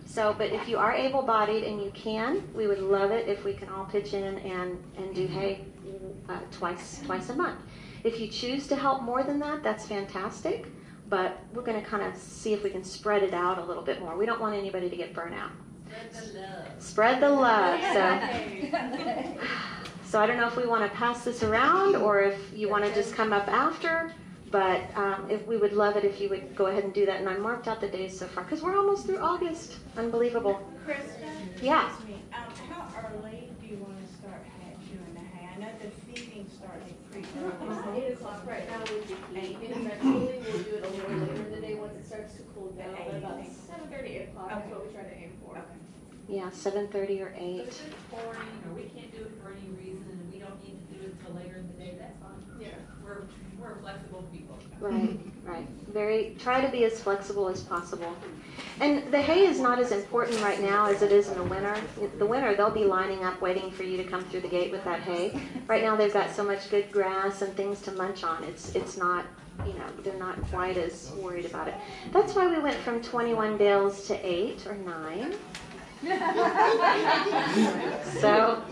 So, but if you are able-bodied and you can, we would love it if we can all pitch in and do hay twice a month. If you choose to help more than that, that's fantastic. But we're going to kind of see if we can spread it out a little bit more. We don't want anybody to get burnt out. Spread the love. So I don't know if we want to pass this around or if you want to just come up after, but if we would love it if you would go ahead and do that. And I marked out the days so far because we're almost through August. Unbelievable. Krista? Yeah. Excuse me. How early do you want to start doing the hay? I know the feeding started pretty early. 8 o'clock right now would be key. Eventually, we'll do it a little later in the day once it starts to cool down. But about 7:30, 8 o'clock is what we try to aim for. Yeah, 7:30 or 8. But if it's pouring or we can't do it for any reason and we don't need to do it until later in the day, that's fine. Yeah, we're flexible people. Right. Try to be as flexible as possible. And the hay is not as important right now as it is in the winter. In the winter, they'll be lining up waiting for you to come through the gate with that hay. Right now, they've got so much good grass and things to munch on. It's not, you know, they're not quite as worried about it. That's why we went from 21 bales to 8 or 9. So,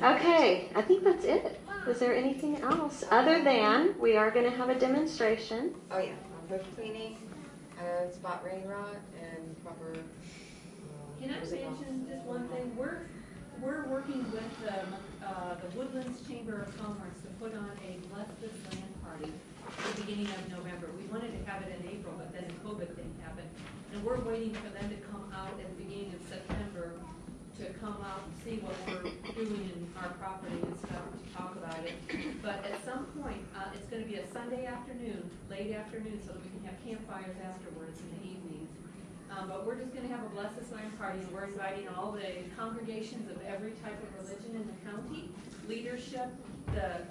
okay, I think that's it. Is there anything else other than we are going to have a demonstration? Oh yeah, hoof cleaning, spot rain rot, and proper. Can I mention just one thing? We're working with the Woodlands Chamber of Commerce to put on a Bless This Land party at the beginning of November. We wanted to have it in April, but then the COVID thing happened. And we're waiting for them to come out at the beginning of September to come out and see what we're doing in our property and stuff, to talk about it. But at some point, it's going to be a Sunday afternoon, late afternoon, so that we can have campfires afterwards in the evenings. But we're just going to have a Bless This Land party, and we're inviting all the congregations of every type of religion in the county, leadership, the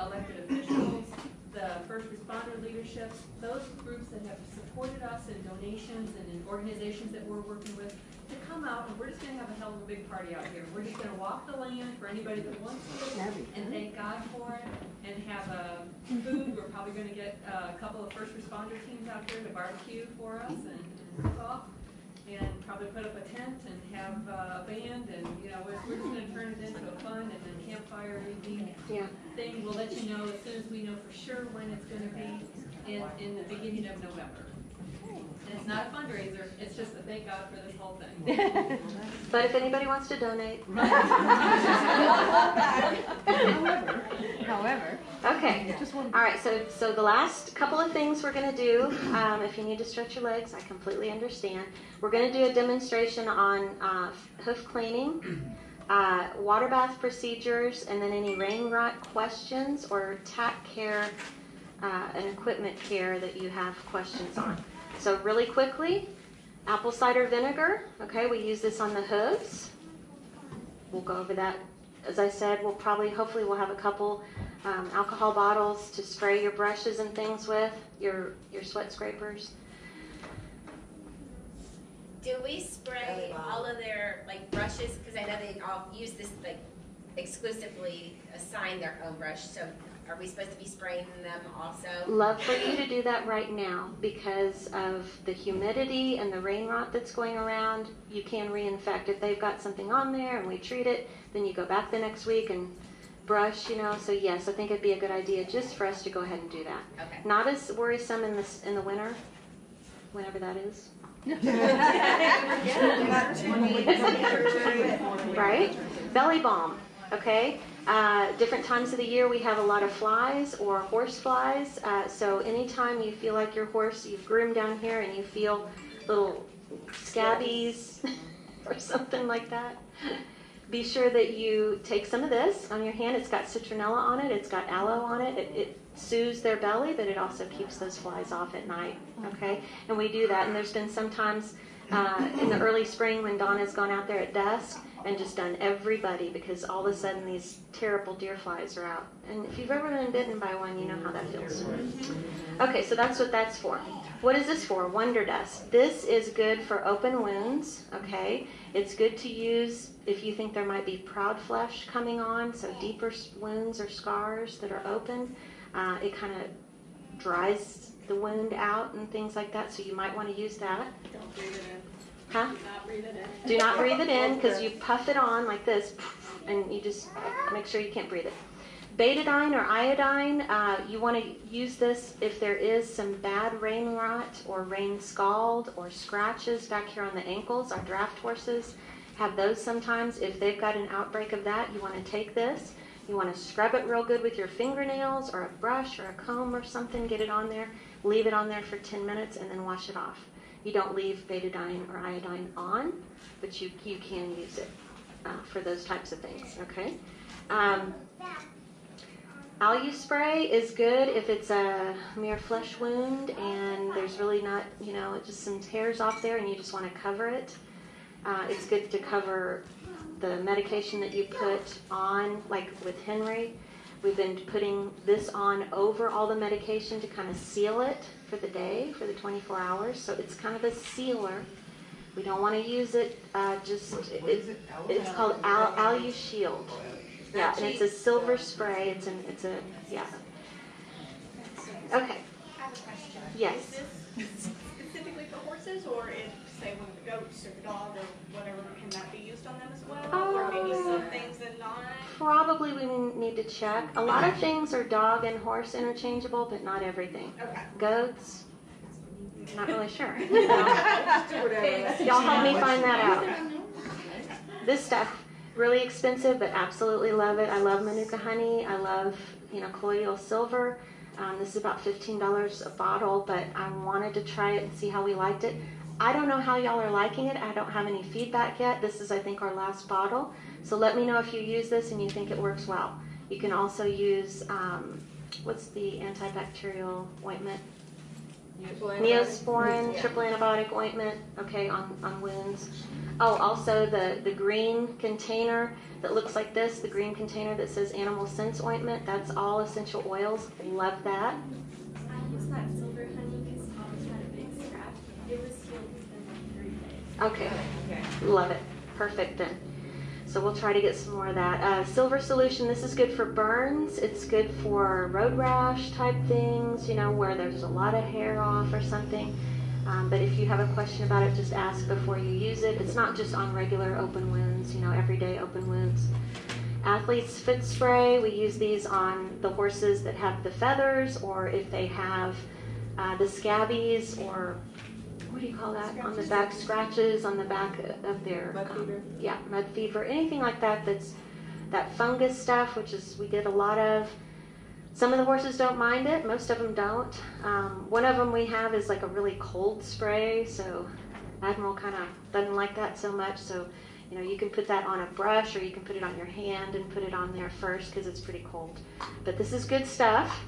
elected officials, the first responder leaderships, those groups that have supported us in donations and in organizations that we're working with, to come out, and we're just going to have a hell of a big party out here. We're just going to walk the land for anybody that wants to, and thank God for it, and have food. We're probably going to get a couple of first responder teams out here to barbecue for us and cook off, and probably put up a tent and have a band, and you know, we're just going to turn it into a fun and then campfire evening thing. We'll let you know as soon as we know for sure when it's going to be in the beginning of November. And it's not a fundraiser, it's just a thank God for this whole thing. But if anybody wants to donate. However. Okay. All right, so the last couple of things we're going to do, if you need to stretch your legs, I completely understand. We're going to do a demonstration on hoof cleaning, water bath procedures, and then any rain rot questions or tack care and equipment care that you have questions on. So really quickly, Apple cider vinegar, okay, we use this on the hooves. We'll go over that. As I said, hopefully we'll have a couple alcohol bottles to spray your brushes and things with, your sweat scrapers. Do we spray all of their like brushes? Because I know they all use this like exclusively assign their own brush. So are we supposed to be spraying them also? Love for you to do that right now because of the humidity and the rain rot that's going around. You can reinfect. If they've got something on there and we treat it, then you go back the next week and brush, you know. So yes, I think it'd be a good idea just for us to go ahead and do that. Okay. Not as worrisome in the winter, whenever that is. Right? Belly balm, okay? Different times of the year we have a lot of flies or horse flies. So anytime you feel like your horse, you've groomed down here and you feel little scabbies or something like that, be sure that you take some of this on your hand. It's got citronella on it. It's got aloe on it. It soothes their belly, but it also keeps those flies off at night, okay? And we do that. And there's been some times in the early spring when Donna's gone out there at dusk and just done everybody because all of a sudden these terrible deer flies are out. And if you've ever been bitten by one, you know how that feels. Okay, so that's what that's for. What is this for? Wonder Dust. This is good for open wounds, okay? It's good to use if you think there might be proud flesh coming on, so deeper wounds or scars that are open. It kind of dries the wound out and things like that, so you might want to use that. Don't breathe it in. Huh? Do not breathe it in. Do not breathe it in because you puff it on like this and you just make sure you can't breathe it. Betadine or iodine, you want to use this if there is some bad rain rot or rain scald or scratches back here on the ankles. Our draft horses have those sometimes. If they've got an outbreak of that, you want to take this. You want to scrub it real good with your fingernails or a brush or a comb or something. Get it on there. Leave it on there for 10 minutes and then wash it off. You don't leave betadine or iodine on, but you can use it for those types of things, okay? Algae spray is good if it's a mere flesh wound and there's really not, just some hairs off there and you just want to cover it. It's good to cover the medication that you put on, like with Henry. We've been putting this on over all the medication to kind of seal it for the day, for the 24 hours. So it's kind of a sealer. We don't want to use it it's called Alu Shield. Yeah, and it's a silver spray. It's a yeah. Okay. I have a question. Yes. Is this specifically for horses, or if, say, one of the goats or the dog or whatever, can that be used on them as well? Or maybe some things and not? Probably we need to check. A lot of things are dog and horse interchangeable, but not everything. Okay. Goats, not really sure. Y'all help me find that out. This stuff, really expensive, but absolutely love it. I love Manuka honey. I love, colloidal silver. This is about $15 a bottle, but I wanted to try it and see how we liked it. I don't know how y'all are liking it. I don't have any feedback yet. This is, I think, our last bottle. So let me know if you use this and you think it works well. You can also use, what's the antibacterial ointment? Neosporin, triple antibiotic ointment, okay, on wounds. Oh, also the green container that looks like this, the green container that says Animal Sense ointment, that's all essential oils. Love that. I used that silver honey because Thomas had a big scratch. It was healed within like 3 days. Okay, love it. Perfect then. So we'll try to get some more of that. Silver solution, this is good for burns. It's good for road rash type things, where there's a lot of hair off or something. But if you have a question about it, just ask before you use it. It's not just on regular open wounds, everyday open wounds. Athlete's foot spray, we use these on the horses that have the feathers, or if they have the scabies, or what do you call that? On the back, scratches on the back of their mud fever. Yeah, mud fever, anything like that. That's that fungus stuff, which is we get a lot of. Some of the horses don't mind it. Most of them don't. One of them we have is like a really cold spray, so Admiral kind of doesn't like that so much. So, you can put that on a brush, or you can put it on your hand and put it on there first because it's pretty cold. But this is good stuff.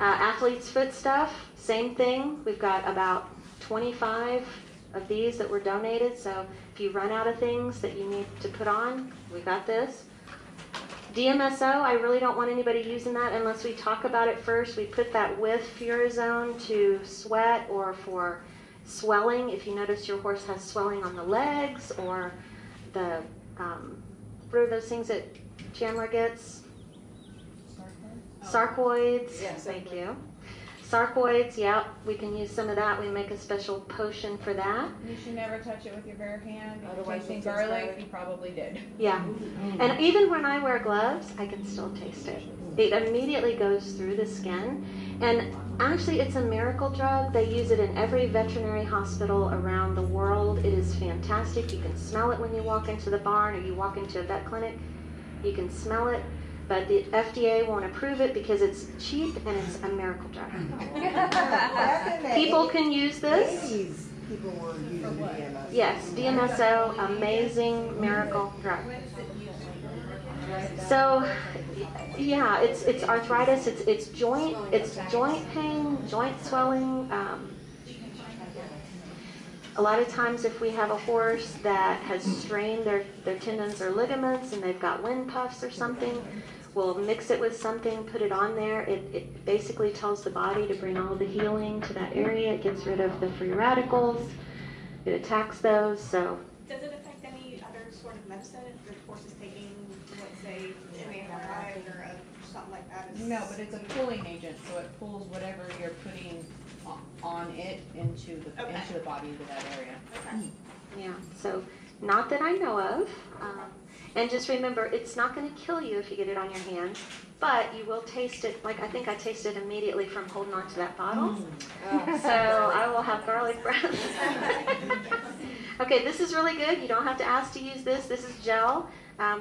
Athlete's foot stuff, same thing. We've got about 25 of these that were donated. So if you run out of things that you need to put on, we got this. DMSO, I really don't want anybody using that unless we talk about it first. We put that with Furazone to sweat or for swelling. If you notice your horse has swelling on the legs or the, what are those things that Chandler gets? Sarcoids. Yes, Thank you. Sarcoids, yeah, we can use some of that. We make a special potion for that. You should never touch it with your bare hand. Otherwise Tasting it tastes garlic, better. you probably did. Yeah, and even when I wear gloves, I can still taste it. It immediately goes through the skin. And actually, it's a miracle drug. They use it in every veterinary hospital around the world. It is fantastic. You can smell it when you walk into the barn or you walk into a vet clinic. You can smell it. But the FDA won't approve it because it's cheap and it's a miracle drug. People can use this. People were using DMSO. Yes, DMSO, amazing miracle drug. So, yeah, it's arthritis, it's joint pain, joint swelling. A lot of times if we have a horse that has strained their tendons or ligaments and they've got wind puffs or something, we'll mix it with something, put it on there. It basically tells the body to bring all the healing to that area. It gets rid of the free radicals. It attacks those. So. Does it affect any other sort of medicine if the horse is taking, let's say, an antibiotic or something like that? No, but it's a pulling agent, so it pulls whatever you're putting on it into the body, into that area. Okay. Yeah, so not that I know of. And just remember, it's not going to kill you if you get it on your hand, but you will taste it. Like I think I tasted immediately from holding on to that bottle. So I will have garlic breath. Okay, this is really good. You don't have to ask to use this. This is gel.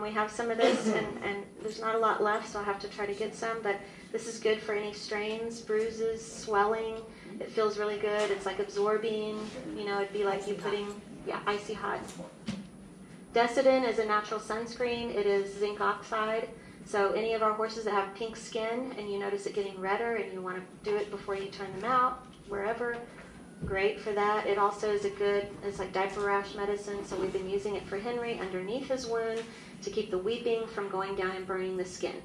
We have some of this, and there's not a lot left, so I'll have to try to get some. But this is good for any strains, bruises, swelling. It feels really good. It's like absorbing. You know, it'd be like you putting, icy hot. Decidin is a natural sunscreen. It is zinc oxide. So any of our horses that have pink skin and you notice it getting redder and you want to do it before you turn them out, wherever, great for that. It also is it's like diaper rash medicine. So we've been using it for Henry underneath his wound to keep the weeping from going down and burning the skin.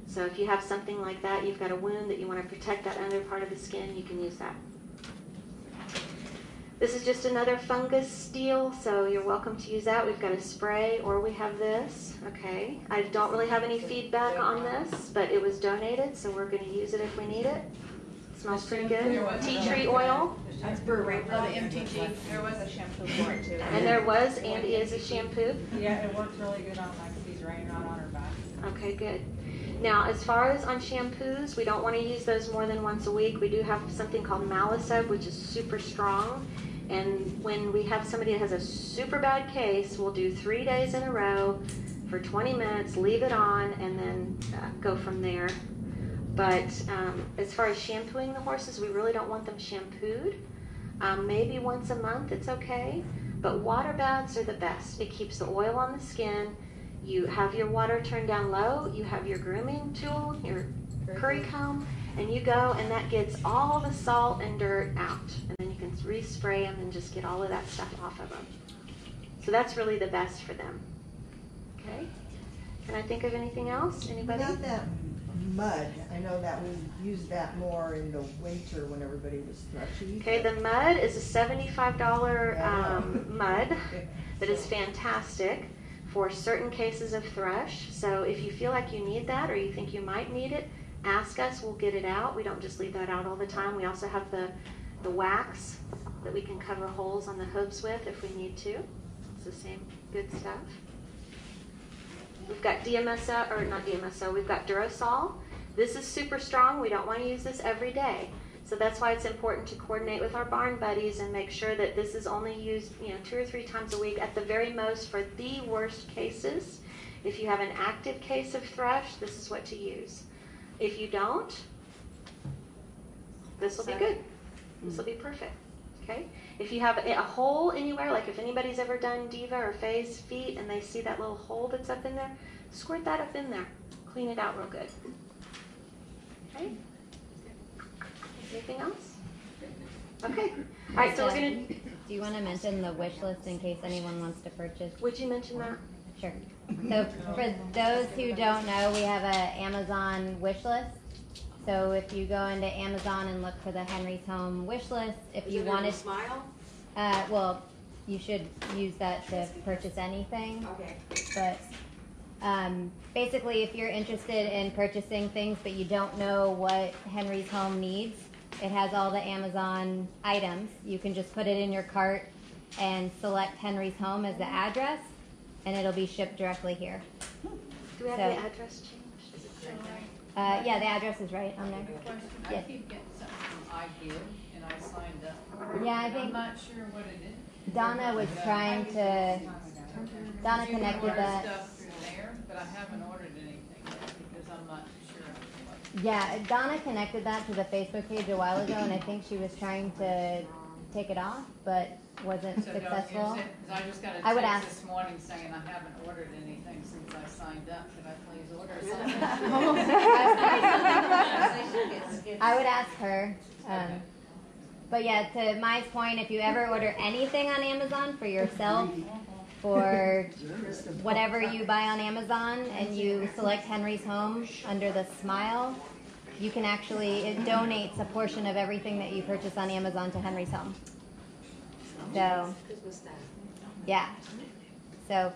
So if you have something like that, you've got a wound that you want to protect that under part of the skin, you can use that. This is just another fungus steel, so you're welcome to use that. We've got a spray, or we have this. Okay, I don't really have any feedback on this, but it was donated, so we're going to use it if we need it. It smells pretty good. Tea tree oil. That's for right Oh, the MTG. There was a shampoo for it too. And there was and is a shampoo. Yeah, it works really good on Lexi's rain rod on her back. Okay, good. Now, as far as on shampoos, we don't want to use those more than once a week. We do have something called Malaseb, which is super strong. And when we have somebody that has a super bad case, we'll do 3 days in a row for 20 minutes, leave it on, and then go from there. But as far as shampooing the horses, we really don't want them shampooed. Maybe once a month, it's okay. But water baths are the best. It keeps the oil on the skin. You have your water turned down low. You have your grooming tool, your curry comb, and you go, and that gets all the salt and dirt out. And then you can respray them and just get all of that stuff off of them. So that's really the best for them. Okay? Can I think of anything else? Anybody? About that mud, I know that we used that more in the winter when everybody was threshing. Okay, the mud is a $75 mud that is fantastic for certain cases of thrush. So if you feel like you need that or you think you might need it, ask us, we'll get it out. We don't just leave that out all the time. We also have the wax that we can cover holes on the hooves with if we need to. It's the same good stuff. We've got DMSO, or not DMSO, we've got Durasol. This is super strong. We don't want to use this every day. So that's why it's important to coordinate with our barn buddies and make sure that this is only used 2 or 3 times a week at the very most for the worst cases. If you have an active case of thrush, this is what to use. If you don't, this will be good. This will be perfect. Okay? If you have a hole anywhere, like if anybody's ever done Diva or Phase feet and they see that little hole that's up in there, squirt that up in there. Clean it out real good. Okay? Anything else? Okay. All right, so we're going to Do you want to mention the wish list in case anyone wants to purchase? Would you mention that? Sure. So for those who don't know, we have an Amazon wish list. So if you go into Amazon and look for the Henry's Home wish list, if you wanted Smile? well, you should use that to purchase anything. Okay. But basically, if you're interested in purchasing things but you don't know what Henry's Home needs, it has all the Amazon items. You can just put it in your cart and select Henry's Home as the address, and it'll be shipped directly here. Do we have the address changed? Is it still right? Yeah, the address is right on there. Question, I Yes. keep getting something from iGive, and I signed up for it. Yeah, I and think I'm not sure what it is. Donna was trying to. Donna You can connected order that. stuff through there, but I haven't ordered anything yet because I'm not sure what. Yeah, Donna connected that to the Facebook page a while ago, and I think she was trying to take it off, but wasn't So don't successful. use it, 'cause I just got a I would text ask. this morning saying I haven't ordered anything since I signed up. Could I please order something? I would ask her. But yeah, to Mai's point, if you ever order anything on Amazon for yourself, for whatever you buy on Amazon, and you select Henry's Home under the Smile, you can actually, it donates a portion of everything that you purchase on Amazon to Henry's Home. So, yeah. So,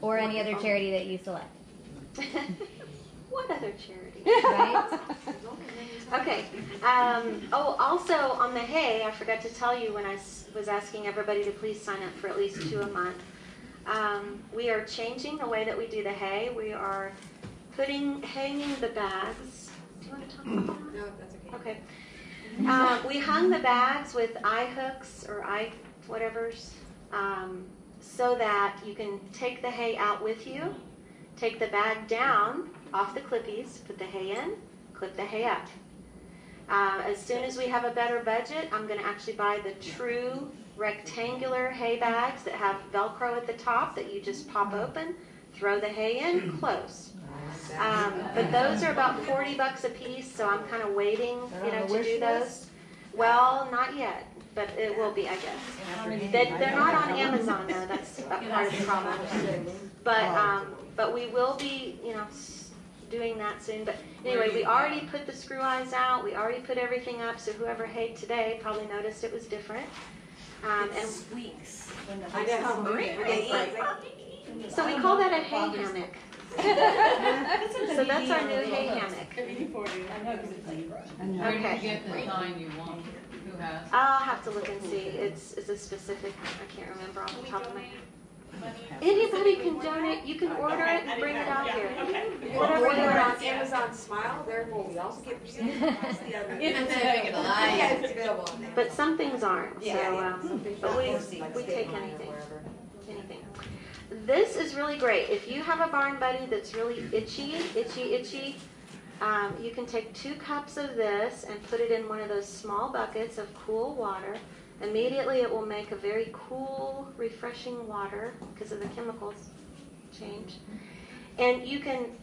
or any other charity that you select. What other charity? Right? Okay. Also on the hay, I forgot to tell you when I was asking everybody to please sign up for at least 2 a month. We are changing the way that we do the hay. We are hanging the bags. Do you want to talk about that? No, that's okay. Okay. We hung the bags with eye hooks or eye whatevers, so that you can take the hay out with you, take the bag down off the clippies, put the hay in, clip the hay up. As soon as we have a better budget, I'm going to actually buy the true rectangular hay bags that have Velcro at the top that you just pop open, throw the hay in, close. But those are about $40 a piece, so I'm kind of waiting, to do those. Well, not yet, but it will be, I guess. They're not on Amazon though. That's a part of the problem. But we will be, doing that soon. But anyway, we already put the screw eyes out. We already put everything up. So whoever hayed today probably noticed it was different. It squeaks. I know. So we call that a hay hammock. So that's our new hay hammock. Where do you get the kind you want? Who has? I'll have to look and see. It's a specific, I can't remember off the top of my head. Anybody can donate. You can order it and bring it out here. Whatever you on want. Amazon Smile, therefore we also get percentage. It's available on there. But some things aren't. Yeah, So, but we take anything. Anything. This is really great. If you have a barn buddy that's really itchy, you can take 2 cups of this and put it in one of those small buckets of cool water. Immediately it will make a very cool, refreshing water because of the chemicals change. And you can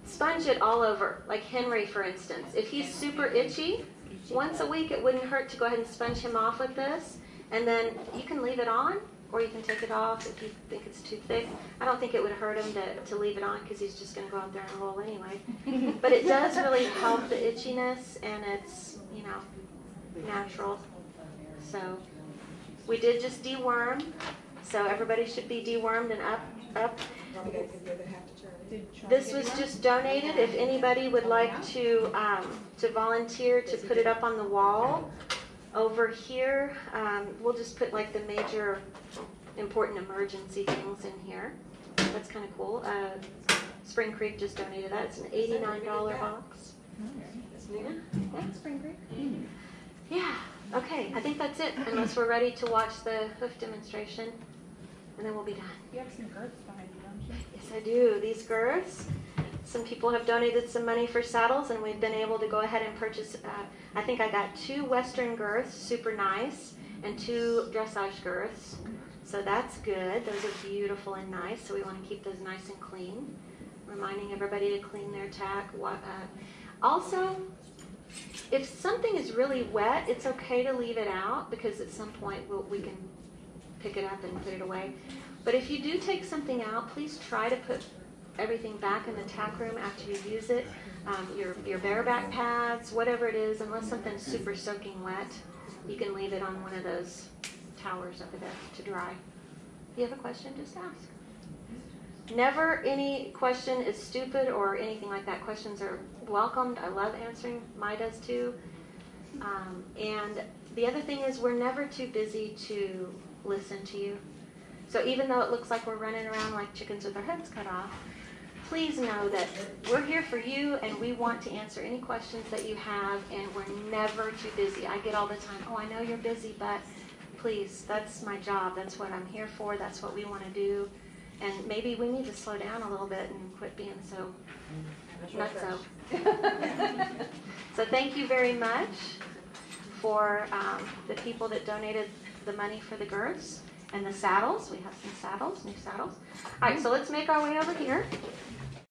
sponge it all over, like Henry, for instance. If he's super itchy, once a week it wouldn't hurt to go ahead and sponge him off with this. And then you can leave it on, or you can take it off if you think it's too thick. I don't think it would hurt him to leave it on because he's just going to go out there and roll anyway. But it does really help the itchiness, and it's, natural. So we did just deworm, so everybody should be dewormed and up. This was just donated. If anybody would like to volunteer to put it up on the wall over here, we'll just put like the major important emergency things in here. That's kind of cool. Spring Creek just donated that. It's an $89 box. Yeah, Spring Creek. Yeah. Okay, I think that's it, unless we're ready to watch the hoof demonstration, and then we'll be done. You have some girths behind you, don't you? Yes, I do. These girths, some people have donated some money for saddles, and we've been able to go ahead and purchase, I think I got 2 Western girths, super nice, and 2 dressage girths. So that's good. Those are beautiful and nice, so we want to keep those nice and clean. Reminding everybody to clean their tack. Also, if something is really wet, it's okay to leave it out because at some point we can pick it up and put it away. But if you do take something out, please try to put everything back in the tack room after you use it. Your bareback pads, whatever it is, unless something's super soaking wet, you can leave it on one of those towers over there to dry. If you have a question, just ask. Never any question is stupid or anything like that. Questions are welcomed. I love answering. Mai does too. And the other thing is we're never too busy to listen to you. So even though it looks like we're running around like chickens with our heads cut off, please know that we're here for you and we want to answer any questions that you have, and we're never too busy. I get all the time, oh, I know you're busy, but please, that's my job. That's what I'm here for. That's what we want to do. And maybe we need to slow down a little bit and quit being so nutso. So thank you very much for the people that donated the money for the girths and the saddles. We have some saddles, new saddles. All right, so let's make our way over here.